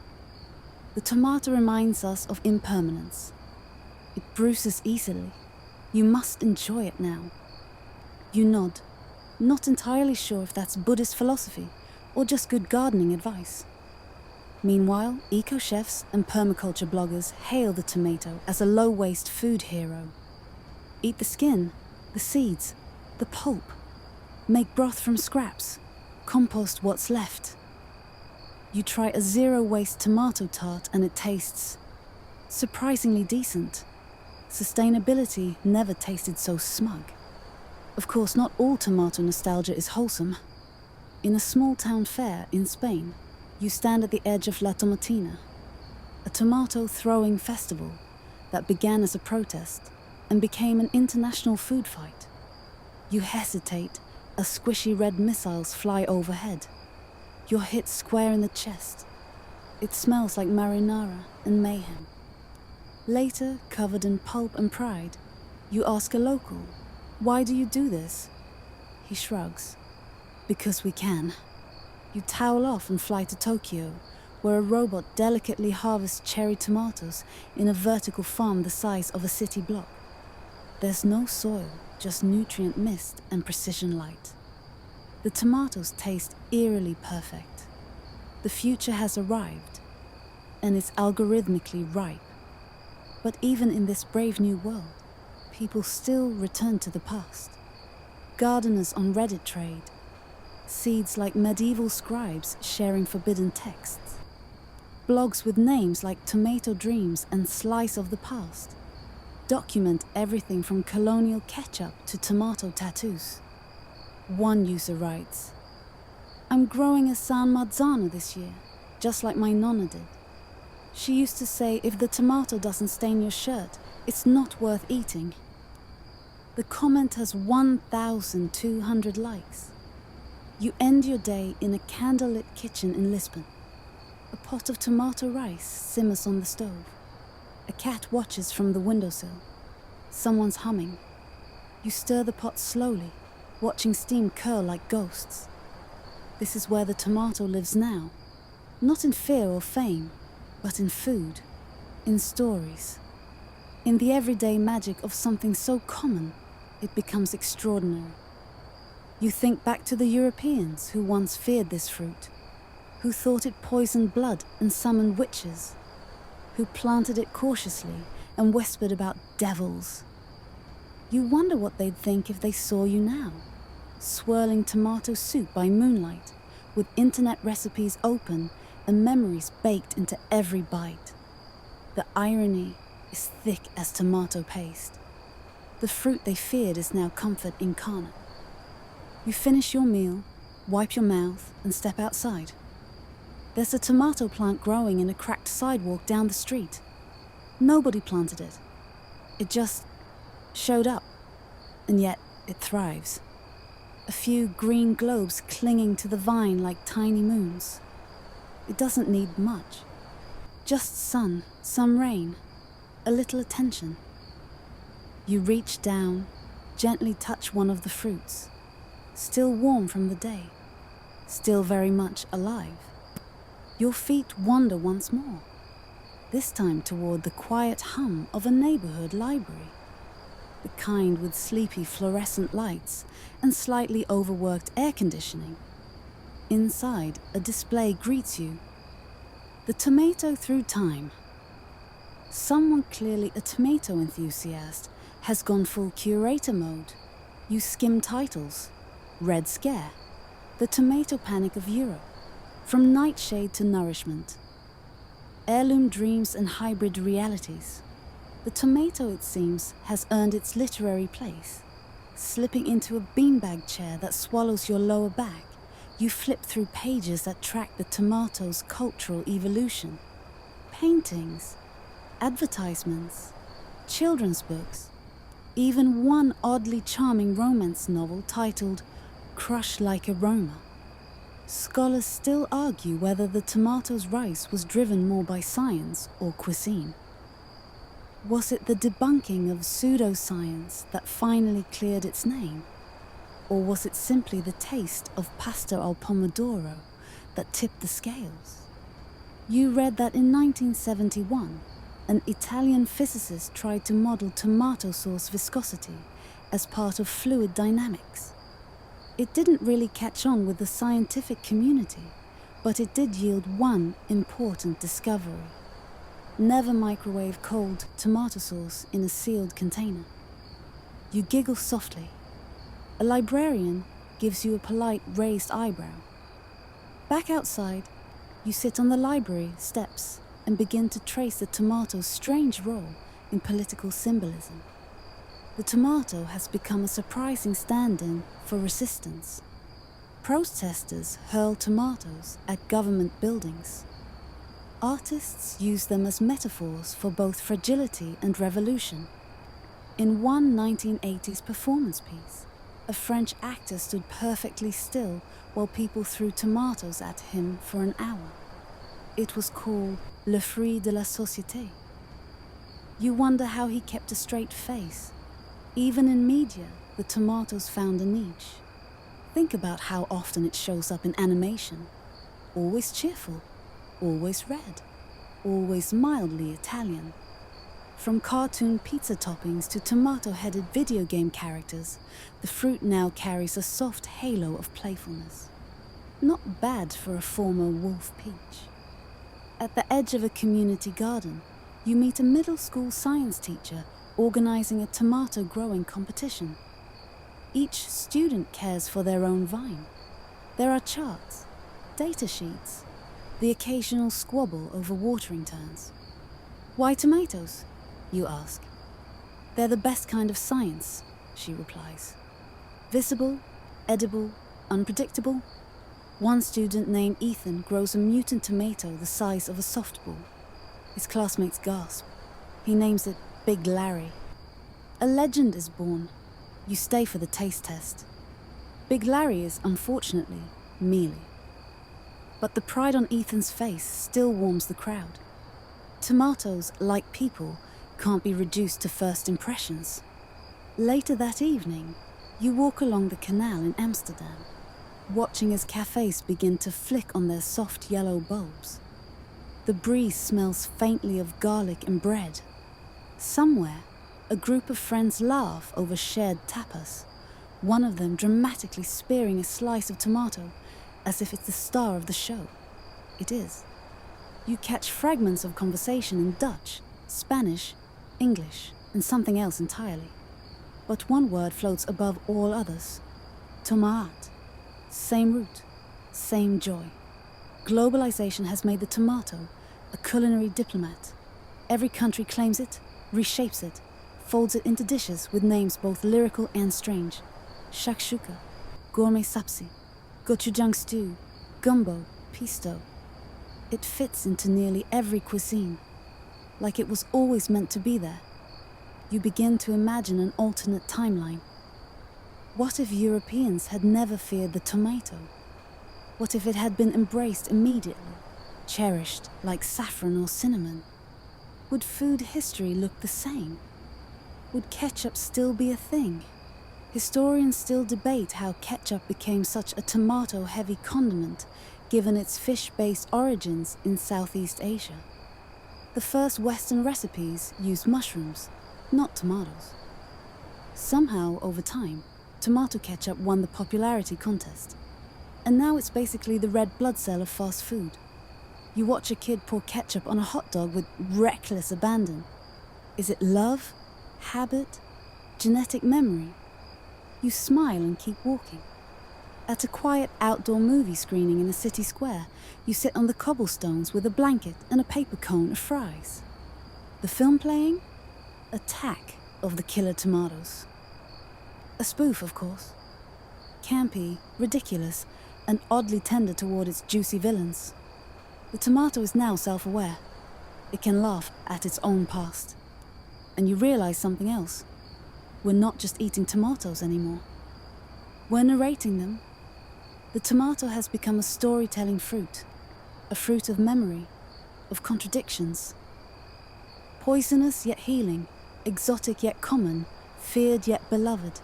A: "The tomato reminds us of impermanence. It bruises easily. You must enjoy it now." You nod, not entirely sure if that's Buddhist philosophy or just good gardening advice. Meanwhile, eco-chefs and permaculture bloggers hail the tomato as a low-waste food hero. Eat the skin, the seeds, the pulp. Make broth from scraps. Compost what's left. You try a zero-waste tomato tart and it tastes surprisingly decent. Sustainability never tasted so smug. Of course, not all tomato nostalgia is wholesome. In a small-town fair in Spain, you stand at the edge of La Tomatina, a tomato-throwing festival that began as a protest and became an international food fight. You hesitate as squishy red missiles fly overhead. You're hit square in the chest. It smells like marinara and mayhem. Later, covered in pulp and pride, you ask a local, "Why do you do this?" He shrugs. "Because we can." You towel off and fly to Tokyo, where a robot delicately harvests cherry tomatoes in a vertical farm the size of a city block. There's no soil, just nutrient mist and precision light. The tomatoes taste eerily perfect. The future has arrived, and it's algorithmically ripe. But even in this brave new world, people still return to the past. Gardeners on Reddit trade. Seeds like medieval scribes sharing forbidden texts. Blogs with names like Tomato Dreams and Slice of the Past document everything from colonial ketchup to tomato tattoos. One user writes, "I'm growing a San Marzano this year, just like my nonna did. She used to say if the tomato doesn't stain your shirt, it's not worth eating." The comment has 1,200 likes. You end your day in a candlelit kitchen in Lisbon. A pot of tomato rice simmers on the stove. A cat watches from the windowsill. Someone's humming. You stir the pot slowly, watching steam curl like ghosts. This is where the tomato lives now, not in fear or fame, but in food, in stories, in the everyday magic of something so common, it becomes extraordinary. You think back to the Europeans who once feared this fruit, who thought it poisoned blood and summoned witches, who planted it cautiously and whispered about devils. You wonder what they'd think if they saw you now, swirling tomato soup by moonlight, with internet recipes open and memories baked into every bite. The irony is thick as tomato paste. The fruit they feared is now comfort incarnate. You finish your meal, wipe your mouth, and step outside. There's a tomato plant growing in a cracked sidewalk down the street. Nobody planted it. It just showed up, and yet it thrives. A few green globes clinging to the vine like tiny moons. It doesn't need much. Just sun, some rain, a little attention. You reach down, gently touch one of the fruits, still warm from the day, still very much alive. Your feet wander once more, this time toward the quiet hum of a neighborhood library, the kind with sleepy fluorescent lights and slightly overworked air conditioning. Inside, a display greets you. The Tomato Through Time. Someone clearly a tomato enthusiast has gone full curator mode. You skim titles. Red Scare. The Tomato Panic of Europe. From nightshade to nourishment. Heirloom dreams and hybrid realities. The tomato, it seems, has earned its literary place. Slipping into a beanbag chair that swallows your lower back, you flip through pages that track the tomato's cultural evolution. Paintings, advertisements, children's books, even one oddly charming romance novel titled Crush-like Aroma. Scholars still argue whether the tomato's rise was driven more by science or cuisine. Was it the debunking of pseudoscience that finally cleared its name? Or was it simply the taste of pasta al pomodoro that tipped the scales? You read that in 1971, an Italian physicist tried to model tomato sauce viscosity as part of fluid dynamics. It didn't really catch on with the scientific community, but it did yield one important discovery. Never microwave cold tomato sauce in a sealed container. You giggle softly. A librarian gives you a polite raised eyebrow. Back outside, you sit on the library steps and begin to trace the tomato's strange role in political symbolism. The tomato has become a surprising stand-in for resistance. Protesters hurl tomatoes at government buildings. Artists use them as metaphors for both fragility and revolution. In one 1980s performance piece, a French actor stood perfectly still while people threw tomatoes at him for an hour. It was called Le Fruit de la Société. You wonder how he kept a straight face. Even in media, the tomatoes found a niche. Think about how often it shows up in animation. Always cheerful, always red, always mildly Italian. From cartoon pizza toppings to tomato-headed video game characters, the fruit now carries a soft halo of playfulness. Not bad for a former wolf peach. At the edge of a community garden, you meet a middle school science teacher organizing a tomato growing competition. Each student cares for their own vine. There are charts, data sheets, the occasional squabble over watering turns. Why tomatoes? You ask. They're the best kind of science, she replies. Visible, edible, unpredictable. One student named Ethan grows a mutant tomato the size of a softball. His classmates gasp. He names it Big Larry. A legend is born. You stay for the taste test. Big Larry is, unfortunately, mealy. But the pride on Ethan's face still warms the crowd. Tomatoes, like people, can't be reduced to first impressions. Later that evening, you walk along the canal in Amsterdam, watching as cafes begin to flick on their soft yellow bulbs. The breeze smells faintly of garlic and bread. Somewhere, a group of friends laugh over shared tapas, one of them dramatically spearing a slice of tomato as if it's the star of the show. It is. You catch fragments of conversation in Dutch, Spanish, English, and something else entirely. But one word floats above all others. Tomaat. Same root, same joy. Globalization has made the tomato a culinary diplomat. Every country claims it, reshapes it, folds it into dishes with names both lyrical and strange. Shakshuka, gourmet sapsi, gochujang stew, gumbo, pisto. It fits into nearly every cuisine, like it was always meant to be there. You begin to imagine an alternate timeline. What if Europeans had never feared the tomato? What if it had been embraced immediately, cherished like saffron or cinnamon? Would food history look the same? Would ketchup still be a thing? Historians still debate how ketchup became such a tomato-heavy condiment, given its fish-based origins in Southeast Asia. The first Western recipes used mushrooms, not tomatoes. Somehow, over time, tomato ketchup won the popularity contest. And now it's basically the red blood cell of fast food. You watch a kid pour ketchup on a hot dog with reckless abandon. Is it love, habit, genetic memory? You smile and keep walking. At a quiet outdoor movie screening in a city square, you sit on the cobblestones with a blanket and a paper cone of fries. The film playing? Attack of the Killer Tomatoes. A spoof, of course. Campy, ridiculous, and oddly tender toward its juicy villains. The tomato is now self-aware. It can laugh at its own past. And you realize something else. We're not just eating tomatoes anymore. We're narrating them. The tomato has become a storytelling fruit, a fruit of memory, of contradictions. Poisonous yet healing, exotic yet common, feared yet beloved.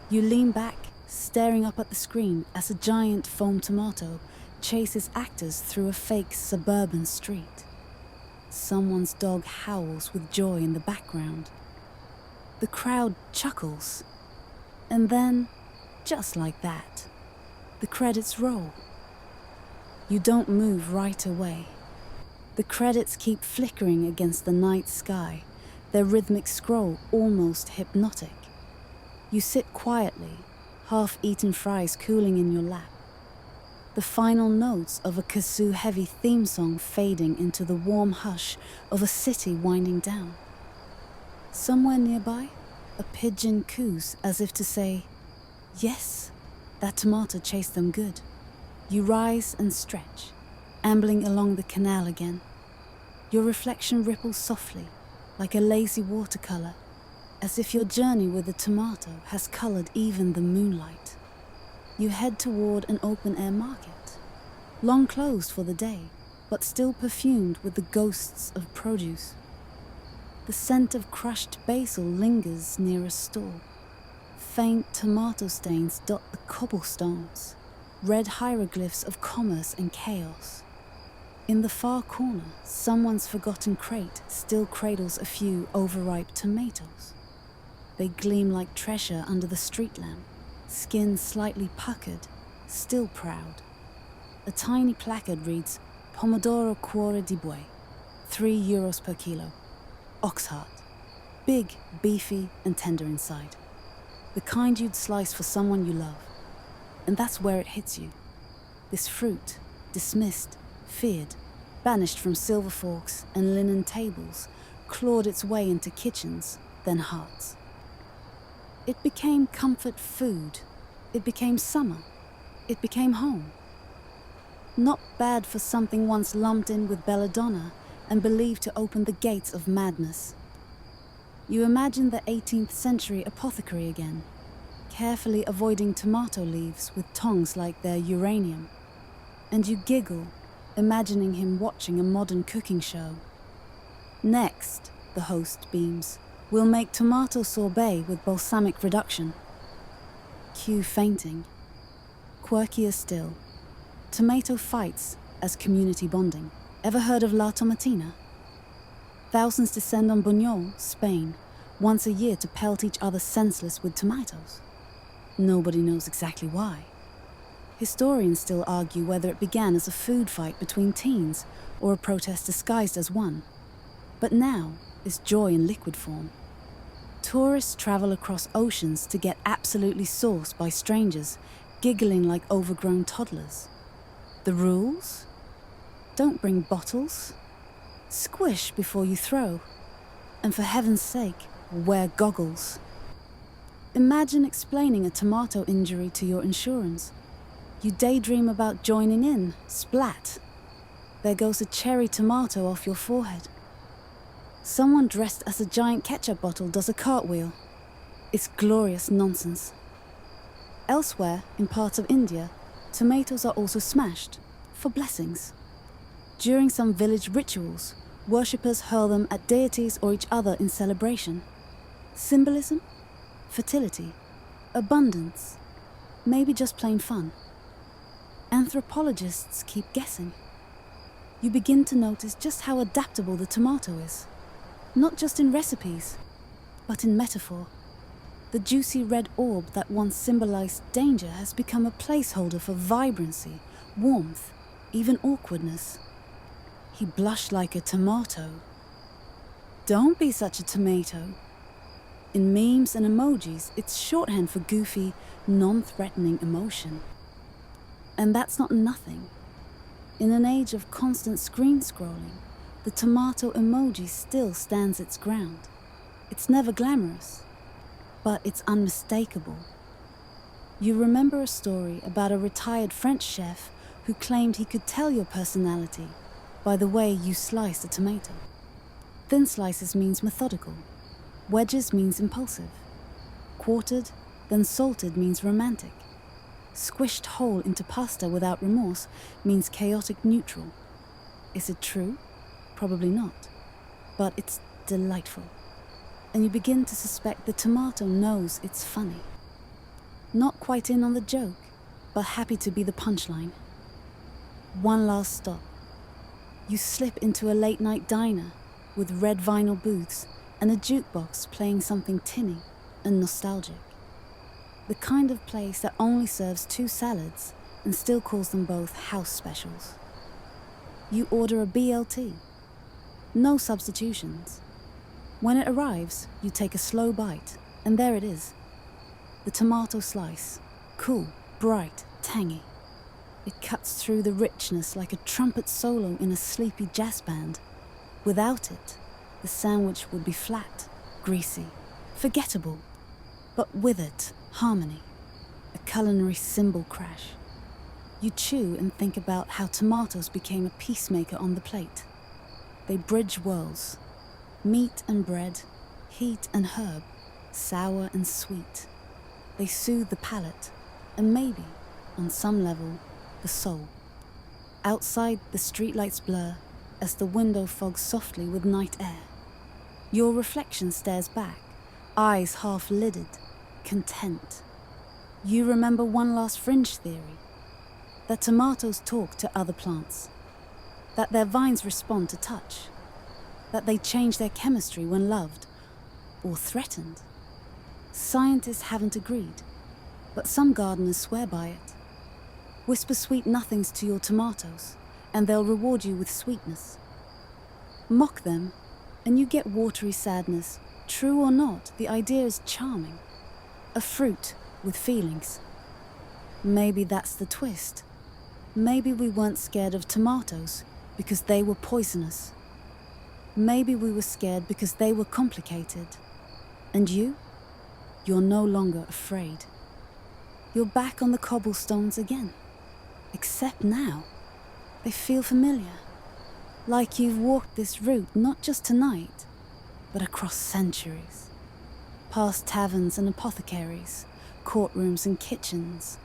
A: You lean back, staring up at the screen as a giant foam tomato chases actors through a fake suburban street. Someone's dog howls with joy in the background. The crowd chuckles. And then, just like that, the credits roll. You don't move right away. The credits keep flickering against the night sky, their rhythmic scroll almost hypnotic. You sit quietly, half-eaten fries cooling in your lap. The final notes of a kazoo-heavy theme song fading into the warm hush of a city winding down. Somewhere nearby, a pigeon coos as if to say, yes, that tomato chased them good. You rise and stretch, ambling along the canal again. Your reflection ripples softly, like a lazy watercolor, as if your journey with the tomato has colored even the moonlight. You head toward an open-air market, long closed for the day, but still perfumed with the ghosts of produce. The scent of crushed basil lingers near a stall. Faint tomato stains dot the cobblestones, red hieroglyphs of commerce and chaos. In the far corner, someone's forgotten crate still cradles a few overripe tomatoes. They gleam like treasure under the street lamp, skin slightly puckered, still proud. A tiny placard reads, Pomodoro cuore di buoi, €3 per kilo. Ox heart, big, beefy, and tender inside. The kind you'd slice for someone you love. And that's where it hits you. This fruit, dismissed, feared, banished from silver forks and linen tables, clawed its way into kitchens, then hearts. It became comfort food. It became summer. It became home. Not bad for something once lumped in with belladonna and believed to open the gates of madness. You imagine the 18th century apothecary again, carefully avoiding tomato leaves with tongs like they're uranium. And you giggle, imagining him watching a modern cooking show. Next, the host beams, we'll make tomato sorbet with balsamic reduction. Cue fainting. Quirkier still, tomato fights as community bonding. Ever heard of La Tomatina? Thousands descend on Buñol, Spain, once a year to pelt each other senseless with tomatoes. Nobody knows exactly why. Historians still argue whether it began as a food fight between teens or a protest disguised as one. But now is joy in liquid form. Tourists travel across oceans to get absolutely sauced by strangers, giggling like overgrown toddlers. The rules? Don't bring bottles. Squish before you throw. And for heaven's sake, wear goggles. Imagine explaining a tomato injury to your insurance. You daydream about joining in, splat. there goes a cherry tomato off your forehead. Someone dressed as a giant ketchup bottle does a cartwheel. It's glorious nonsense. Elsewhere, in parts of India, tomatoes are also smashed, for blessings. During some village rituals, worshippers hurl them at deities or each other in celebration. Symbolism? Fertility? Abundance? Maybe just plain fun? Anthropologists keep guessing. You begin to notice just how adaptable the tomato is. Not just in recipes, but in metaphor. The juicy red orb that once symbolized danger has become a placeholder for vibrancy, warmth, even awkwardness. He blushed like a tomato. Don't be such a tomato. In memes and emojis, it's shorthand for goofy, non-threatening emotion. And that's not nothing. In an age of constant screen scrolling, the tomato emoji still stands its ground. It's never glamorous, but it's unmistakable. You remember a story about a retired French chef who claimed he could tell your personality by the way you slice a tomato. Thin slices means methodical. Wedges means impulsive. Quartered, then salted means romantic. Squished whole into pasta without remorse means chaotic neutral. Is it true? Probably not. But it's delightful. And you begin to suspect the tomato knows it's funny. Not quite in on the joke, but happy to be the punchline. One last stop. You slip into a late-night diner with red vinyl booths and a jukebox playing something tinny and nostalgic. The kind of place that only serves 2 salads and still calls them both house specials. You order a BLT. No substitutions. When it arrives, you take a slow bite, and there it is. The tomato slice. Cool, bright, tangy. It cuts through the richness like a trumpet solo in a sleepy jazz band. Without it, the sandwich would be flat, greasy, forgettable. But with it, harmony. A culinary cymbal crash. You chew and think about how tomatoes became a peacemaker on the plate. They bridge worlds. Meat and bread, heat and herb, sour and sweet. They soothe the palate, and maybe, on some level, the soul. Outside, the streetlights blur as the window fogs softly with night air. Your reflection stares back, eyes half-lidded, content. You remember one last fringe theory, that tomatoes talk to other plants, that their vines respond to touch, that they change their chemistry when loved or threatened. Scientists haven't agreed, but some gardeners swear by it. Whisper sweet nothings to your tomatoes, and they'll reward you with sweetness. Mock them, and you get watery sadness. True or not, the idea is charming. A fruit with feelings. Maybe that's the twist. Maybe we weren't scared of tomatoes because they were poisonous. Maybe we were scared because they were complicated. And you're no longer afraid. You're back on the cobblestones again. Except now, they feel familiar. Like you've walked this route not just tonight, but across centuries. Past taverns and apothecaries, courtrooms and kitchens.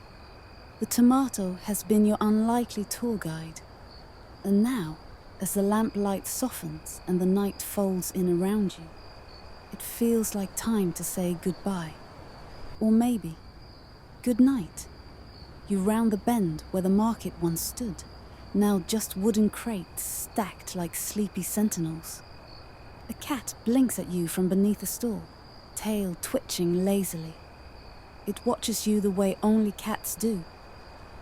A: The tomato has been your unlikely tour guide. And now, as the lamplight softens and the night folds in around you, it feels like time to say goodbye. Or maybe, good night. You round the bend where the market once stood, now just wooden crates stacked like sleepy sentinels. A cat blinks at you from beneath a stall, tail twitching lazily. It watches you the way only cats do.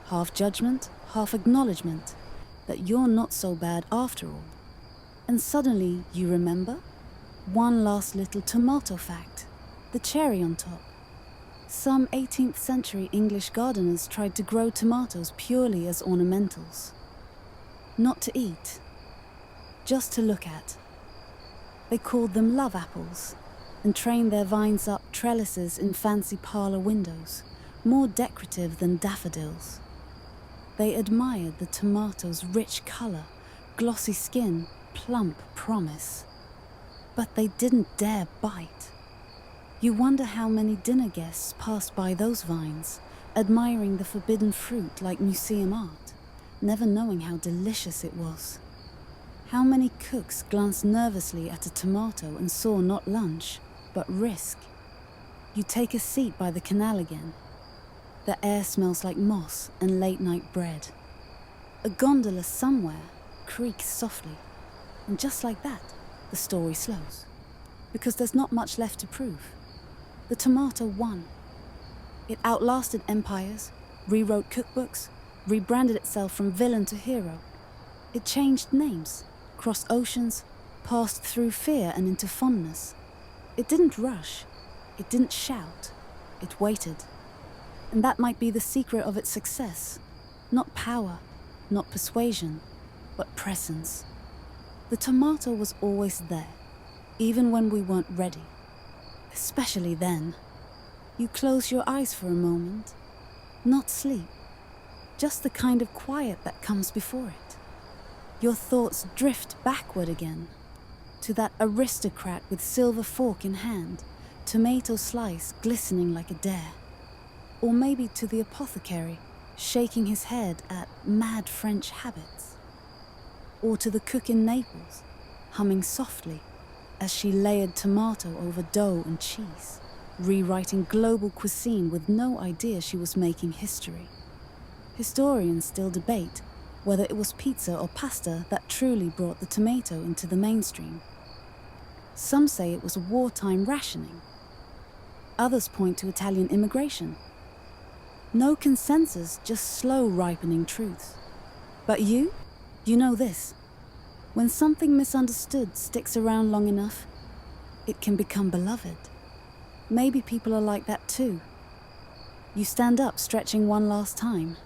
A: Half judgment, half acknowledgement that you're not so bad after all. And suddenly you remember one last little tomato fact, the cherry on top. Some 18th century English gardeners tried to grow tomatoes purely as ornamentals. Not to eat, just to look at. They called them love apples and trained their vines up trellises in fancy parlor windows, more decorative than daffodils. They admired the tomato's rich color, glossy skin, plump promise. But they didn't dare bite. You wonder how many dinner guests passed by those vines, admiring the forbidden fruit like museum art, never knowing how delicious it was. How many cooks glanced nervously at a tomato and saw not lunch, but risk. You take a seat by the canal again. The air smells like moss and late-night bread. A gondola somewhere creaks softly, and just like that, the story slows. Because there's not much left to prove. The tomato won. It outlasted empires, rewrote cookbooks, rebranded itself from villain to hero. It changed names, crossed oceans, passed through fear and into fondness. It didn't rush. It didn't shout. It waited. And that might be the secret of its success. Not power, not persuasion, but presence. The tomato was always there, even when we weren't ready. Especially then. You close your eyes for a moment. Not sleep. Just the kind of quiet that comes before it. Your thoughts drift backward again. To that aristocrat with silver fork in hand, tomato slice glistening like a dare. Or maybe to the apothecary, shaking his head at mad French habits. Or to the cook in Naples, humming softly as she layered tomato over dough and cheese, rewriting global cuisine with no idea she was making history. Historians still debate whether it was pizza or pasta that truly brought the tomato into the mainstream. Some say it was wartime rationing. Others point to Italian immigration. No consensus, just slow ripening truths. But you know this. When something misunderstood sticks around long enough, it can become beloved. Maybe people are like that too. You stand up stretching one last time.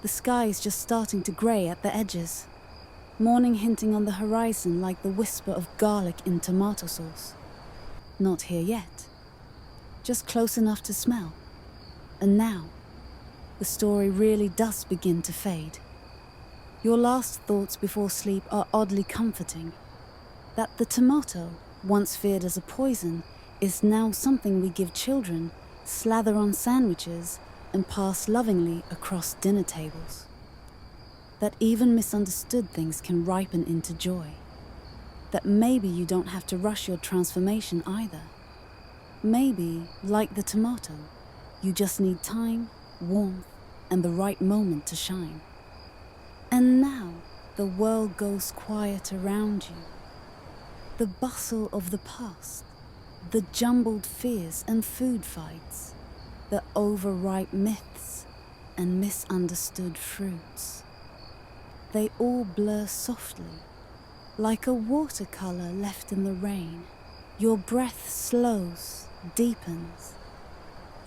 A: The sky is just starting to grey at the edges. Morning hinting on the horizon like the whisper of garlic in tomato sauce. Not here yet. Just close enough to smell. And now, the story really does begin to fade. Your last thoughts before sleep are oddly comforting. That the tomato, once feared as a poison, is now something we give children, slather on sandwiches, and pass lovingly across dinner tables. That even misunderstood things can ripen into joy. That maybe you don't have to rush your transformation either. Maybe, like the tomato, you just need time, warmth, and the right moment to shine. And now, the world goes quiet around you. The bustle of the past, the jumbled fears and food fights, the overripe myths and misunderstood fruits. They all blur softly, like a watercolor left in the rain. Your breath slows, deepens.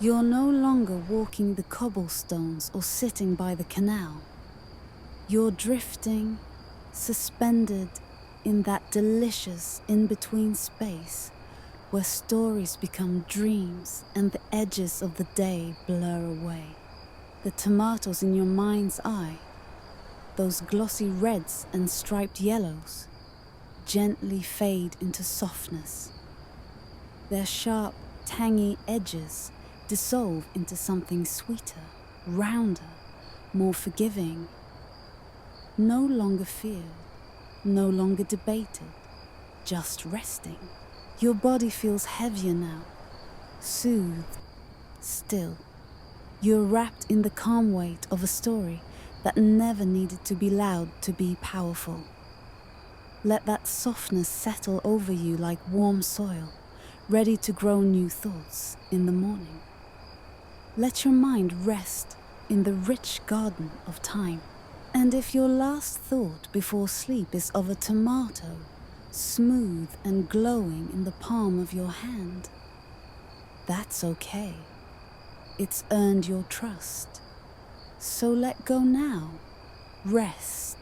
A: You're no longer walking the cobblestones or sitting by the canal. You're drifting, suspended in that delicious in-between space where stories become dreams and the edges of the day blur away. The tomatoes in your mind's eye, those glossy reds and striped yellows, gently fade into softness. Their sharp, tangy edges dissolve into something sweeter, rounder, more forgiving. No longer feared, no longer debated, just resting. Your body feels heavier now, soothed, still. You're wrapped in the calm weight of a story that never needed to be loud to be powerful. Let that softness settle over you like warm soil, ready to grow new thoughts in the morning. Let your mind rest in the rich garden of time. And if your last thought before sleep is of a tomato, smooth and glowing in the palm of your hand, that's okay. It's earned your trust. So let go now. Rest.